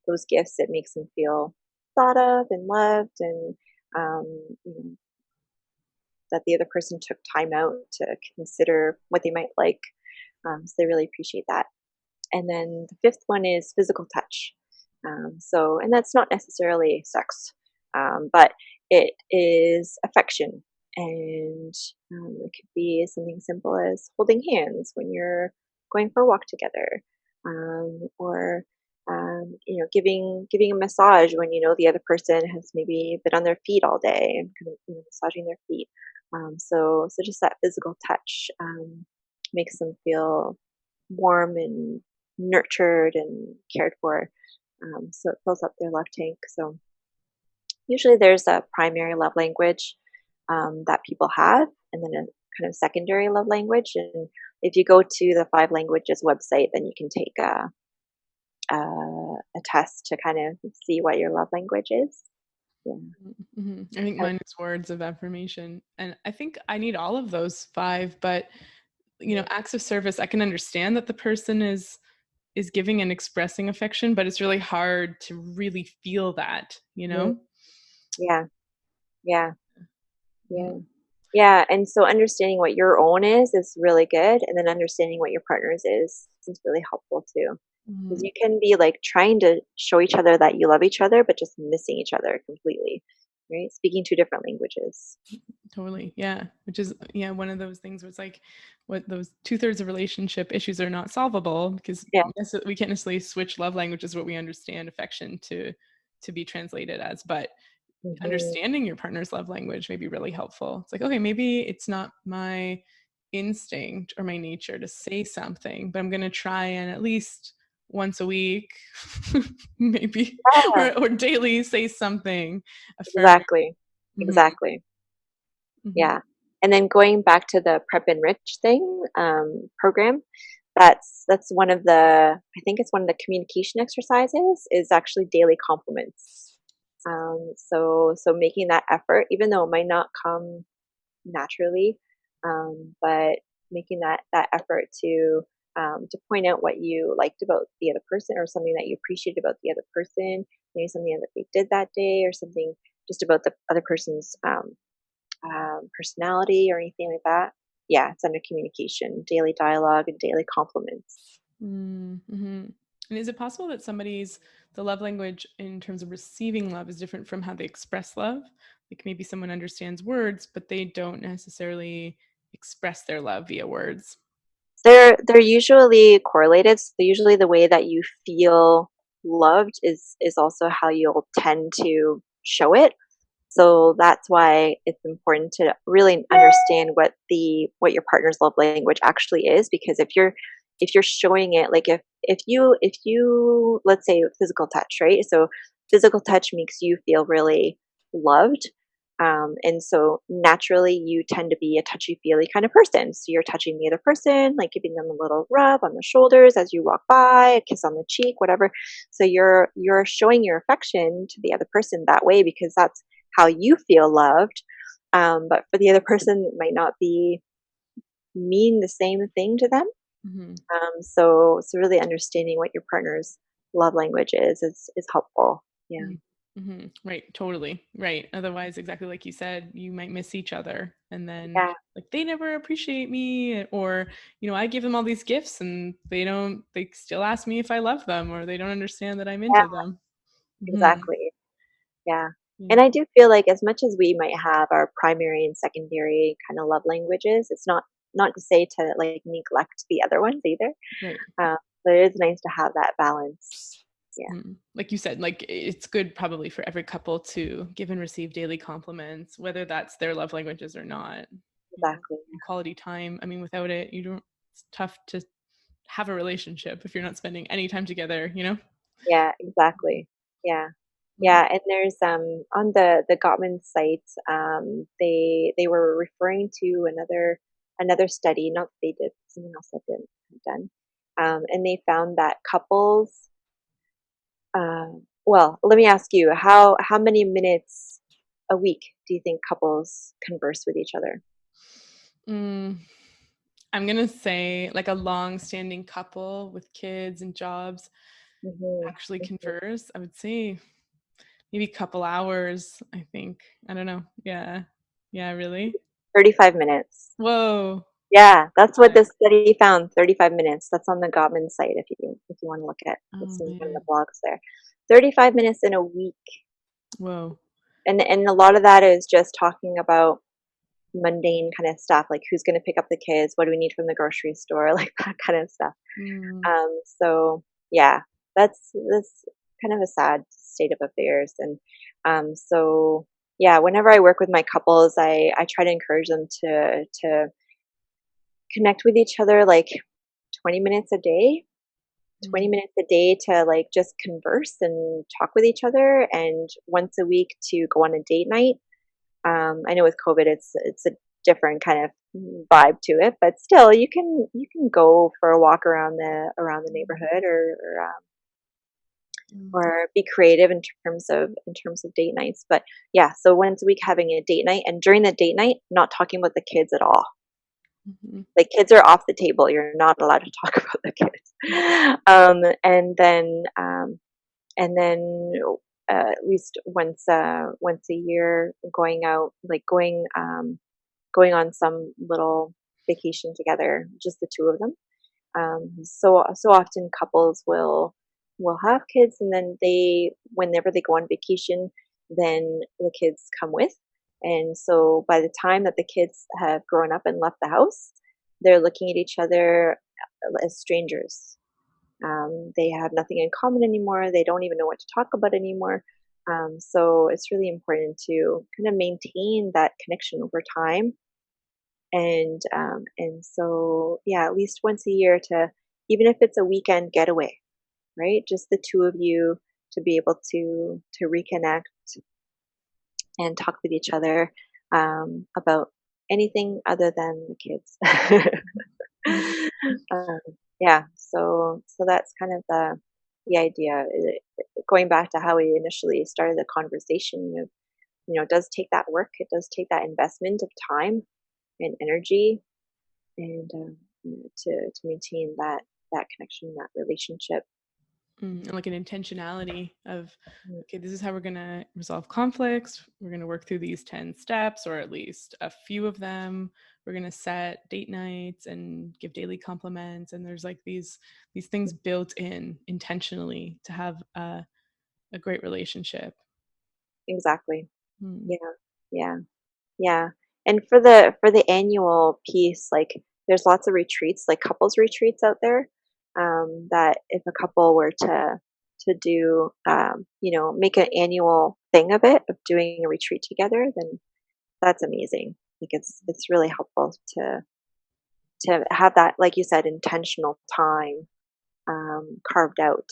those gifts. It makes them feel thought of and loved, and um, you know, that the other person took time out to consider what they might like. So they really appreciate that. And then the fifth one is physical touch. And that's not necessarily sex, but it is affection. And it could be something simple as holding hands when you're going for a walk together, or giving a massage when you know the other person has maybe been on their feet all day and kind of massaging their feet. So just that physical touch makes them feel warm and nurtured and cared for. So it fills up their love tank. So usually there's a primary love language that people have, and then a kind of secondary love language. And if you go to the 5 languages website, then you can take a test to kind of see what your love language is. Yeah. Mm-hmm. I think mine is words of affirmation, and I think I need all of those 5. But acts of service, I can understand that the person is giving and expressing affection, but it's really hard to really feel that. Mhm. Yeah. Yeah. Yeah. Mhm. Yeah. And so understanding what your own is really good. And then understanding what your partner's is really helpful too. Because Mhm. you can be like trying to show each other that you love each other, but just missing each other completely, right? Speaking 2 different languages. Totally. Yeah. Which is, one of those things where it's like, what those 2/3 of relationship issues are not solvable because Yeah. we can't necessarily switch love languages, what we understand affection to be translated as. But Hmm. understanding your partner's love language may be really helpful. It's like, okay, maybe it's not my instinct or my nature to say something, but I'm going to try and at least once a week, maybe, Yeah, or daily say something affirming. exactly. Mhm, Exactly. mhm, Yeah. And then going back to the Prep-Enrich thing, program, that's one of the, I think it's one of the communication exercises is actually daily compliments. So making that effort, even though it might not come naturally, but making that effort to point out what you liked about the other person, or something that you appreciated about the other person, maybe something that they did that day, or something just about the other person's personality or anything like that. Yeah, it's under communication, daily dialogue, and daily compliments. mhm. And is it possible that the love language in terms of receiving love is different from how they express love? Like maybe someone understands words, but they don't necessarily express their love via words. They're usually correlated. So usually the way that you feel loved is also how you'll tend to show it. So that's why it's important to really understand what your partner's love language actually is, because if you're showing it, like if you let's say physical touch, right? So physical touch makes you feel really loved. And so naturally you tend to be a touchy-feely kind of person. So you're touching the other person, like giving them a little rub on the shoulders as you walk by, a kiss on the cheek, whatever. So you're showing your affection to the other person that way, because that's how you feel loved. But for the other person, it might not be mean the same thing to them. Mhm. So really understanding what your partner's love language is helpful. Yeah. Mm. Mhm. Right, totally. Right. Otherwise, exactly like you said, you might miss each other and then Yeah. like they never appreciate me, or I give them all these gifts and they still ask me if I love them, or they don't understand that I'm Yeah. into them. Mhm. Exactly. Yeah. Yeah. And I do feel like as much as we might have our primary and secondary kind of love languages, it's not to say to like neglect the other ones either. Right. But it is nice to have that balance. Yeah. Like you said, like it's good probably for every couple to give and receive daily compliments, whether that's their love languages or not. Exactly. Quality time. I mean, without it, you don't. It's tough to have a relationship if you're not spending any time together. Yeah, exactly. Yeah. Mm. Yeah, and there's on the Gottman site, they were referring to another study, not that they did, someone else had done, and they found that couples. Well, let me ask you, how many minutes a week do you think couples converse with each other? Mm. I'm gonna say like a long-standing couple with kids and jobs Mm-hmm. actually Mm-hmm. converse. I would say maybe a couple hours, I think. I don't know. Yeah. Yeah, really? 35 minutes. Whoa. Yeah, that's what Okay. this study found. 35 minutes. That's on the Gottman site if you want to look at. Oh It's in one of the man. blogs there. 35 minutes in a week, Whoa. and a lot of that is just talking about mundane kind of stuff, like who's going to pick up the kids, what do we need from the grocery store, like that kind of stuff. Mm, So yeah, that's kind of a sad state of affairs, and so yeah, whenever I work with my couples, I try to encourage them to connect with each other like 20 minutes a day. 20 mm, minutes a day to like just converse and talk with each other, and once a week to go on a date night. I know with COVID, it's a different kind of vibe to it, but still, you can go for a walk around the neighborhood, mm, or be creative in terms of date nights. But yeah, so once a week having a date night, and during the date night, not talking about the kids at all. mhm, Like kids are off the table. You're not allowed to talk about the kids. And then at least once a year, going out, like going on some little vacation together, just the two of them. So often couples will have kids, and then whenever they go on vacation, then the kids come with. And so by the time that the kids have grown up and left the house, they're looking at each other as strangers. They have nothing in common anymore. They don't even know what to talk about anymore. So it's really important to kind of maintain that connection over time, and so yeah, at least once a year, to even if it's a weekend getaway, right? Just the two of you, to be able to reconnect and talk with each other about anything other than the kids. mm, um, yeah, so that's kind of the idea. Going back to how we initially started the conversation, it does take that work. It does take that investment of time and energy, and to maintain that connection, that relationship. and like an intentionality of, Mm. okay, this is how we're gonna resolve conflicts. We're gonna work through these 10 steps, or at least a few of them. We're gonna set date nights and give daily compliments. And there's like these things built in intentionally to have a great relationship. Exactly. Mm, Yeah, yeah, yeah. And for the annual piece, like there's lots of retreats, like couples retreats out there. That if a couple were to do, make an annual thing of it, of doing a retreat together, then that's amazing. Like it's really helpful to have that, like you said, intentional time carved out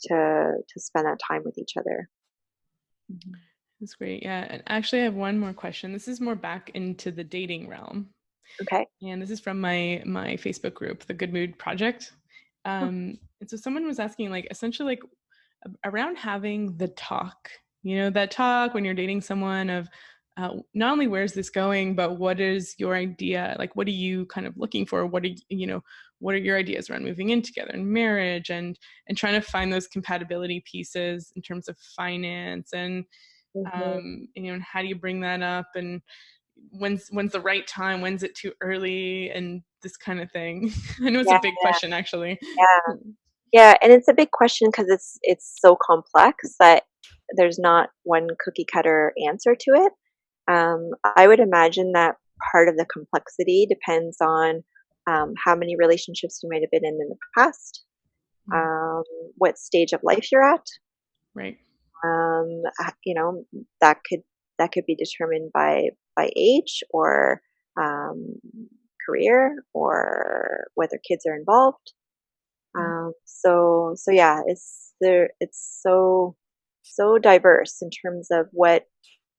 to spend that time with each other. Mhm. that's great. Yeah. And actually, I have one more question. This is more back into the dating realm. Okay. And this is from my Facebook group, the Good Mood Project. And so someone was asking, like, essentially, like, around having the talk, that talk when you're dating someone of, not only where's this going, but what is your idea? Like, what are you kind of looking for? What are your ideas around moving in together and marriage, and trying to find those compatibility pieces in terms of finance and, Mhm. and how do you bring that up, and when's the right time, when's it too early, and this kind of thing. I know it's a Yeah, big question, actually. yeah, yeah, and it's a big question because it's so complex that there's not one cookie cutter answer to it. I would imagine that part of the complexity depends on how many relationships you might have been in the past, Mm, um, what stage of life you're at. right. Um, h- you know, that could be determined by age, or um, career, or whether kids are involved. Mm, So yeah, it's so diverse in terms of what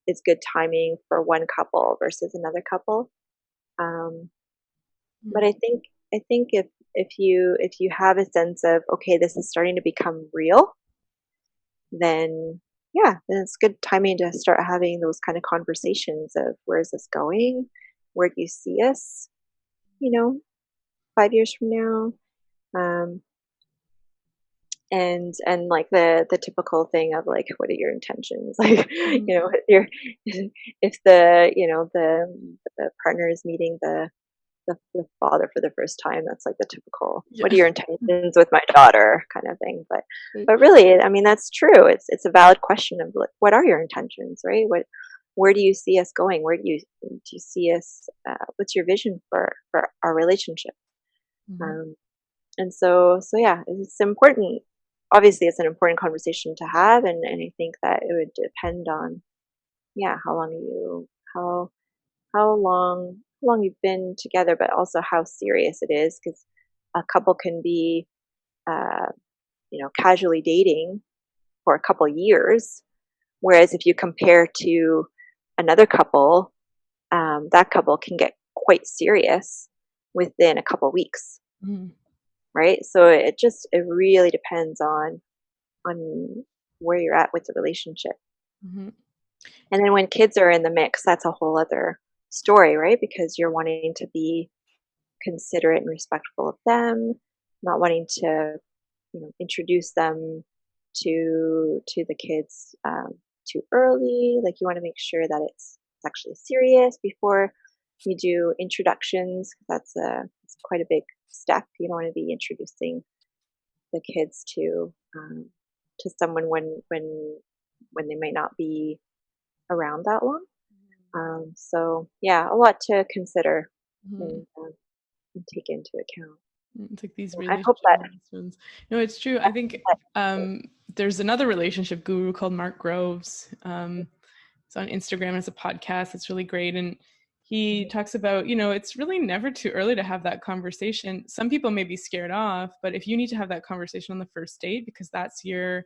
is good timing for one couple versus another couple. Um, but mm, I think if you have a sense of, okay, this is starting to become real, then yeah, then it's good timing to start having those kind of conversations of, where is this going? Where do you see us? You know, 5 years from now? Um, and like the typical thing of like, what are your intentions? Like, Mhm. if you're if the the partner is meeting the father for the first time, that's like the typical, what Yeah. are your intentions with my daughter kind of thing. But Right. really, I mean, that's true. It's a valid question of like, what are your intentions, right? Where do you see us going? Where do you see us? What's your vision for our relationship? Mhm. Um, and so yeah, it's important. Obviously, it's an important conversation to have, and I think that it would depend on, yeah, how how long you've been together, but also how serious it is, because a couple can be, uh, casually dating for a couple years, whereas if you compare to another couple, that couple can get quite serious within a couple weeks, Mhm. right? So it really depends on where you're at with the relationship. Mhm. And then when kids are in the mix, that's a whole other story, right? Because you're wanting to be considerate and respectful of them, not wanting to, introduce them to the kids too early. Like, you want to make sure that it's actually serious before you do introductions. It's quite a big step. You don't want to be introducing the kids to someone when they might not be around that long. So yeah, a lot to consider Mhm. and take into account. It's like these I hope relationship that milestones. No, it's true. I think um, there's another relationship guru called Mark Groves. It's on Instagram. It's a podcast. It's really great. And he talks about, it's really never too early to have that conversation. Some people may be scared off, but if you need to have that conversation on the first date, because that's Mhm,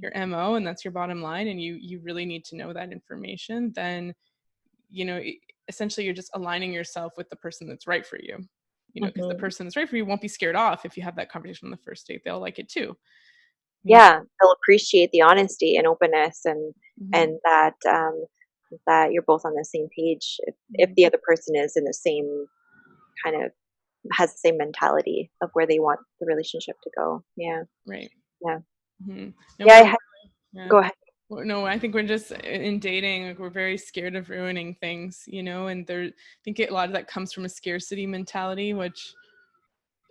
your MO and that's your bottom line, and you really need to know that information, then essentially you're just aligning yourself with the person that's right for you, because the mhm. person that's right for you won't be scared off if you have that conversation on the first date. They'll like it too. you Yeah, they'll appreciate the honesty and openness, Mhm, and that you're both on the same page, if mhm. the other person is in the same kind of, has the same mentality of where they want the relationship to go. Yeah, Right. yeah, No, yeah. yeah. Go ahead. Well, no, I think we're just in dating, like we're very scared of ruining things, and I think a lot of that comes from a scarcity mentality, which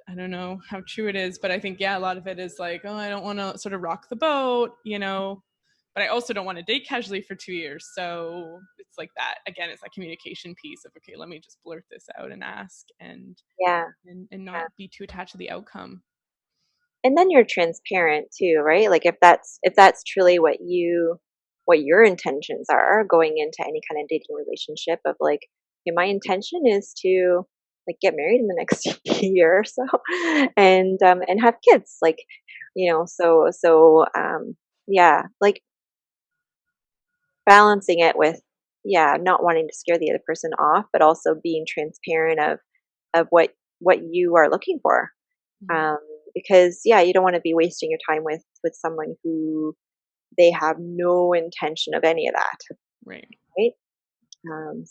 I don't know how true it is, but I think, yeah, a lot of it is like, oh, I don't want to sort of rock the boat, but I also don't want to date casually for 2 years. So it's like that. Again, it's that communication piece of, okay, let me just blurt this out and ask Yeah, and yeah. not be too attached to the outcome. And then you're transparent too, right? Like, if that's truly what your intentions are going into any kind of dating relationship, of like, okay, my intention is to like get married in the next year or so, and have kids, like, yeah, like balancing it with, yeah, not wanting to scare the other person off, but also being transparent of what you are looking for, Mhm. um, because yeah, you don't want to be wasting your time with someone who they have no intention of any of that, Right. right? And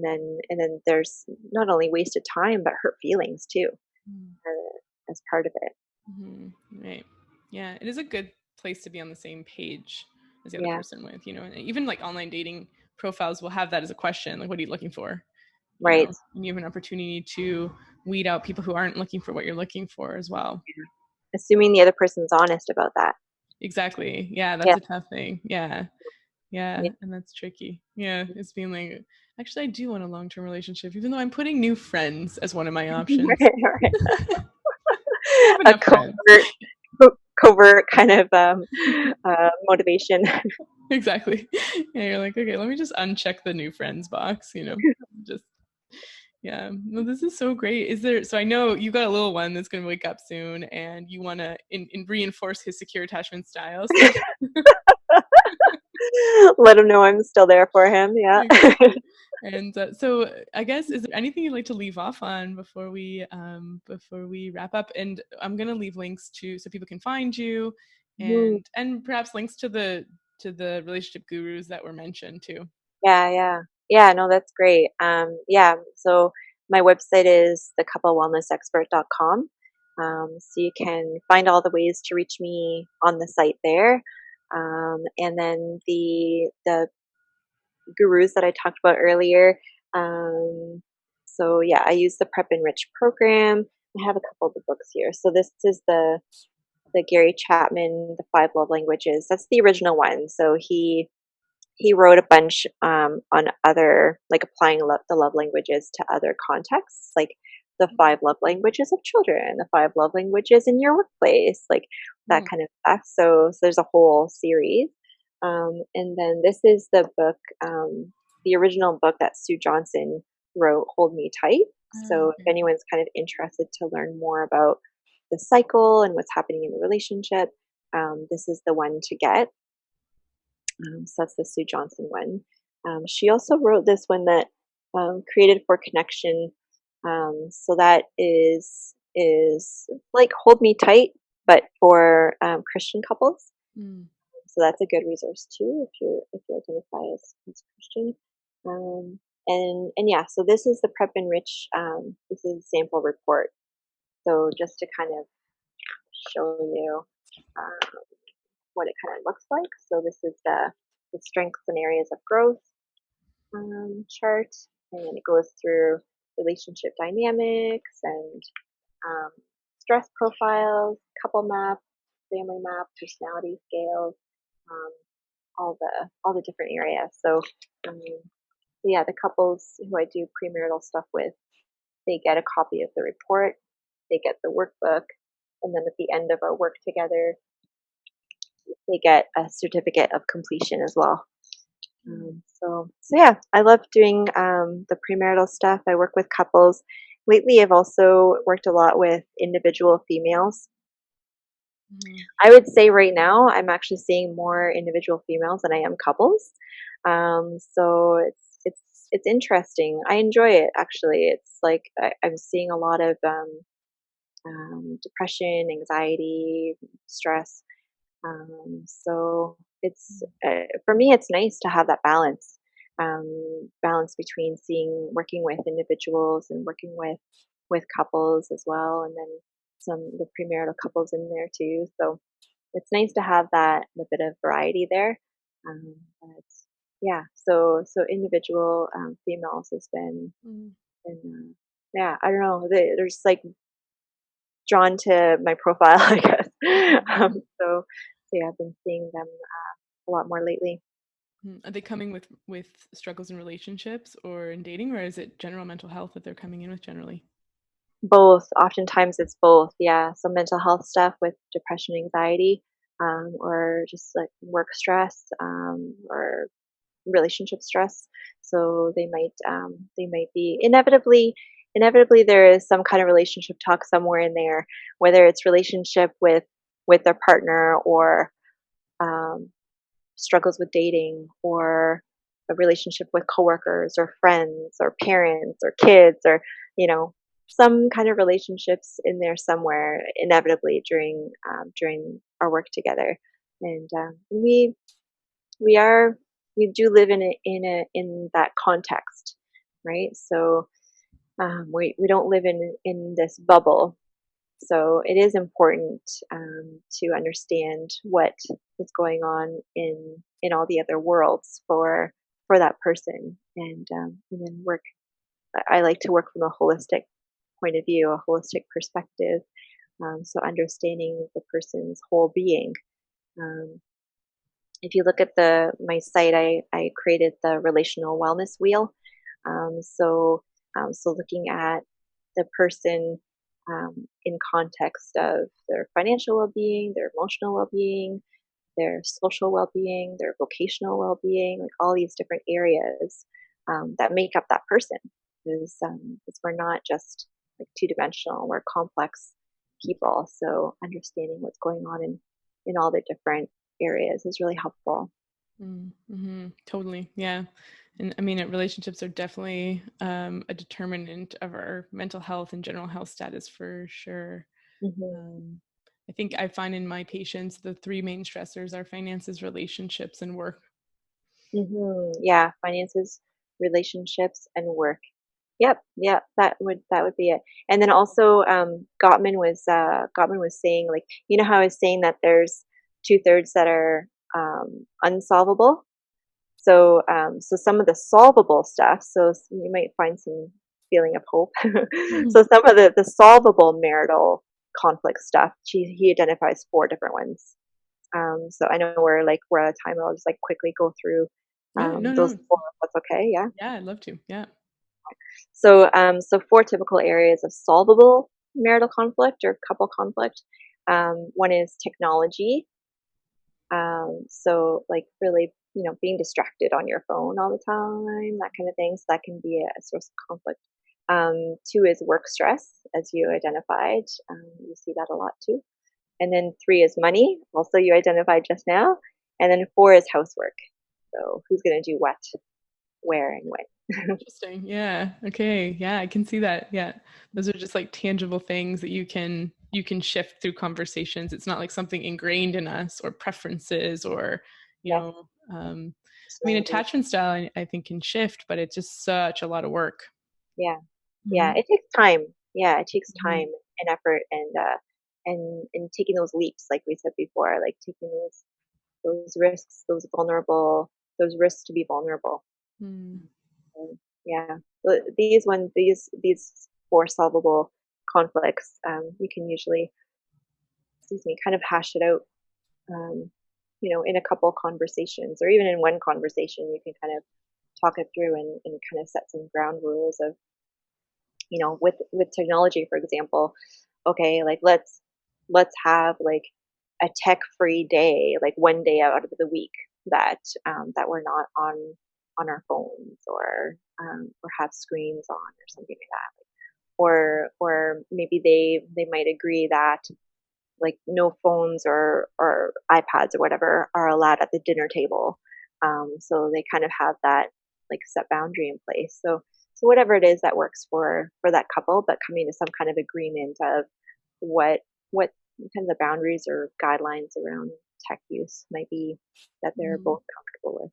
then there's not only wasted time but hurt feelings too, as part of it. Right. Yeah, it is a good place to be on the same page as the other Yeah, person with, and even like online dating profiles will have that as a question, like, what are you looking for? right. And you have an opportunity to weed out people who aren't looking for what you're looking for as well. Assuming the other person's honest about that. Exactly. Yeah, Yeah, that's a tough thing. Yeah. yeah. Yeah. And that's tricky. Yeah. It's being like, actually, I do want a long term relationship, even though I'm putting new friends as one of my options. Right, right. I have A enough friends. covert kind of motivation. Exactly. Yeah, you're like, okay, let me just uncheck the new friends box, just, yeah. No, this is so great. So I know you got a little one that's going to wake up soon and you want to reinforce his secure attachment style. So Let him know I'm still there for him. Yeah. exactly. And so I guess, is there anything you'd like to leave off on before we wrap up? And I'm gonna leave links so people can find you, Mhm. and perhaps links to the relationship gurus that were mentioned too. Yeah, yeah. Yeah, no, that's great. Yeah, so my website is thecouplewellnessexpert.com. So you can find all the ways to reach me on the site there. And then the gurus that I talked about earlier. So yeah, I use the Prep-Enrich program. I have a couple of the books here. So this is the Gary Chapman, The Five Love Languages. That's the original one. So he wrote a bunch on other, like applying the love languages to other contexts, like the five love languages of children, the five love languages in your workplace, like that kind of stuff. So there's a whole series. And then this is the book, the original book that Sue Johnson wrote, Hold Me Tight. So if anyone's kind of interested to learn more about the cycle and what's happening in the relationship, this is the one to get. So that's the Sue Johnson one. She also wrote this one that created for connection. So that is like Hold Me Tight, but for Christian couples. So that's a good resource too if you identify as Christian. And yeah, so this is the Prep-Enrich. This is a sample report. So just to kind of show you what it kind of looks like. So this is the strengths and areas of growth chart, and then it goes through relationship dynamics and stress profiles, couple map, family map, personality scales, all the different areas. So yeah, the couples who I do premarital stuff with, they get a copy of the report, they get the workbook, and then at the end of our work together, they get a certificate of completion as well. So yeah, I love doing the premarital stuff. I work with couples. Lately, I've also worked a lot with individual females. I would say right now, I'm actually seeing more individual females than I am couples. So it's interesting. I enjoy it actually. It's like I'm seeing a lot of depression, anxiety, stress. So it's for me, it's nice to have that balance, balance between working with individuals and working with couples as well, and then some the premarital couples in there too. So it's nice to have that a bit of variety there. But yeah, so individual females has been yeah, I don't know. There's like drawn to my profile, I guess. So yeah, I've been seeing them a lot more lately. Are they coming with struggles in relationships or in dating, or is it general mental health that they're coming in with generally? Both. Oftentimes it's both. Yeah. So mental health stuff with depression, anxiety, or just like work stress, or relationship stress. So they might be inevitably there is some kind of relationship talk somewhere in there, whether it's relationship with their partner or um, struggles with dating or a relationship with coworkers or friends or parents or kids or some kind of relationships in there somewhere inevitably during our work together. And we are we do live in that context, right? So we don't live in this bubble. So it is important to understand what is going on in all the other worlds for that person, and then work. I like to work from a holistic point of view, a holistic perspective. So understanding the person's whole being. Um, if you look at my site, I created the relational wellness wheel. So looking at the person in context of their financial well-being, their emotional well-being, their social well-being, their vocational well-being, like all these different areas that make up that person. Because we're not just like two-dimensional; we're complex people. So understanding what's going on in all the different areas is really helpful. Totally. Yeah. And I mean, relationships are definitely a determinant of our mental health and general health status for sure. Hmm. Um, I think I find in my patients the three main stressors are finances, relationships, and work. Hmm. Yeah, finances, relationships, and work. Yep, yep, that would be it. And then also, Gottman was saying, like, you know how I was saying that there's 2/3 that are unsolvable. So, so some of the solvable stuff. So you might find some feeling of hope. Mhm. So some of the solvable marital conflict stuff. He identifies 4 different ones. So I know we're out of time. I'll just like quickly go through Yeah, no, those no. 4. If that's okay. Yeah. Yeah, I'd love to. Yeah. So, so 4 typical areas of solvable marital conflict or couple conflict. One is technology. So like really, being distracted on your phone all the time, that kind of thing. So that can be a source of conflict. 2 is work stress, as you identified. You see that a lot too. And then 3 is money, also you identified just now. And then 4 is housework. So who's going to do what, where, and when. Interesting. Yeah. Okay. Yeah, I can see that. Yeah. Those are just like tangible things that you can shift through conversations. It's not like something ingrained in us or preferences or, you Yes, know, I mean, personality. attachment style I think can shift, but it's just such a lot of work. Yeah. Yeah, Mhm. it takes time. Yeah, it takes Mhm. time and effort and taking those leaps like we said before, like taking those risks, those risks to be vulnerable. Mm. So, yeah. These 4 solvable conflicts, you can usually, excuse me, kind of hash it out, um, in a couple conversations or even in one conversation. You can kind of talk it through and kind of set some ground rules of, with technology, for example. Okay, like let's have like a tech free day, like one day out of the week that that we're not on our phones or have screens on or something like that. Or maybe they might agree that like no phones or iPads or whatever are allowed at the dinner table. So they kind of have that like set boundary in place. So whatever it is that works for that couple, but coming to some kind of agreement of what kind of the boundaries or guidelines around tech use might be that they're Mhm. both comfortable with.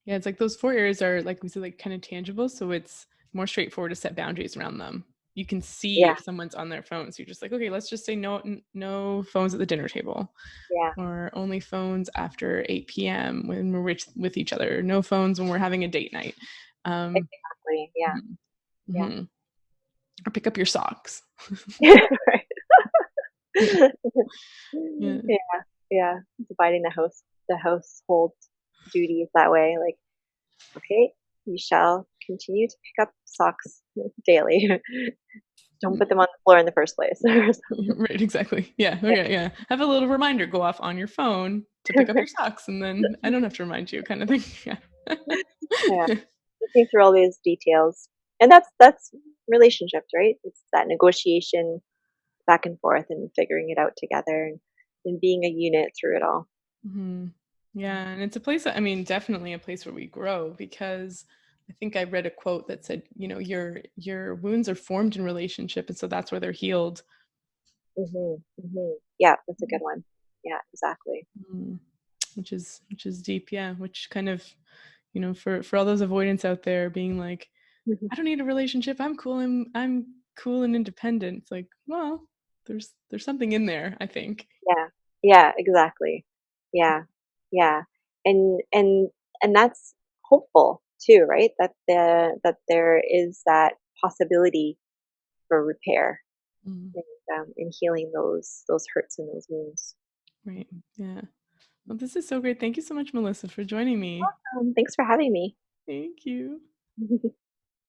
Yeah, it's like those 4 areas are like we said, like kind of tangible. So it's more straightforward to set boundaries around them. You can see Yeah, if someone's on their phone. So you're just like, okay, let's just say no phones at the dinner table, yeah, or only phones after 8 p.m. when we're with each other. No phones when we're having a date night. Um, exactly. Yeah, yeah. mhm. Or pick up your socks. Right. Yeah. Yeah. Yeah, yeah. Dividing the household duties that way. Like, okay, you shall continue to pick up socks daily. Don't put them on the floor in the first place. Or something. Right, exactly. Yeah. Yeah, Okay. Yeah. Have a little reminder go off on your phone to pick up your socks, and then I don't have to remind you, kind of thing. yeah. Yeah. Thinking through all these details, and that's relationships, right? It's that negotiation back and forth and figuring it out together and being a unit through it all. Mhm. Yeah, and it's a place that I mean, definitely a place where we grow because I think I read a quote that said, your wounds are formed in relationship, and so that's where they're healed. Yeah, that's a good one. Yeah, exactly. Mm. Which is deep, yeah. Which kind of, for all those avoidance out there being like, I don't need a relationship. I'm cool and independent. It's like, well, there's something in there, I think. Yeah, yeah, exactly. Yeah, yeah, and and that's hopeful too, right? That there is that possibility for repair Mm. and healing those hurts and those wounds. Right. Yeah. Well, this is so great. Thank you so much, Melissa, for joining me. Thanks for having me. Thank you.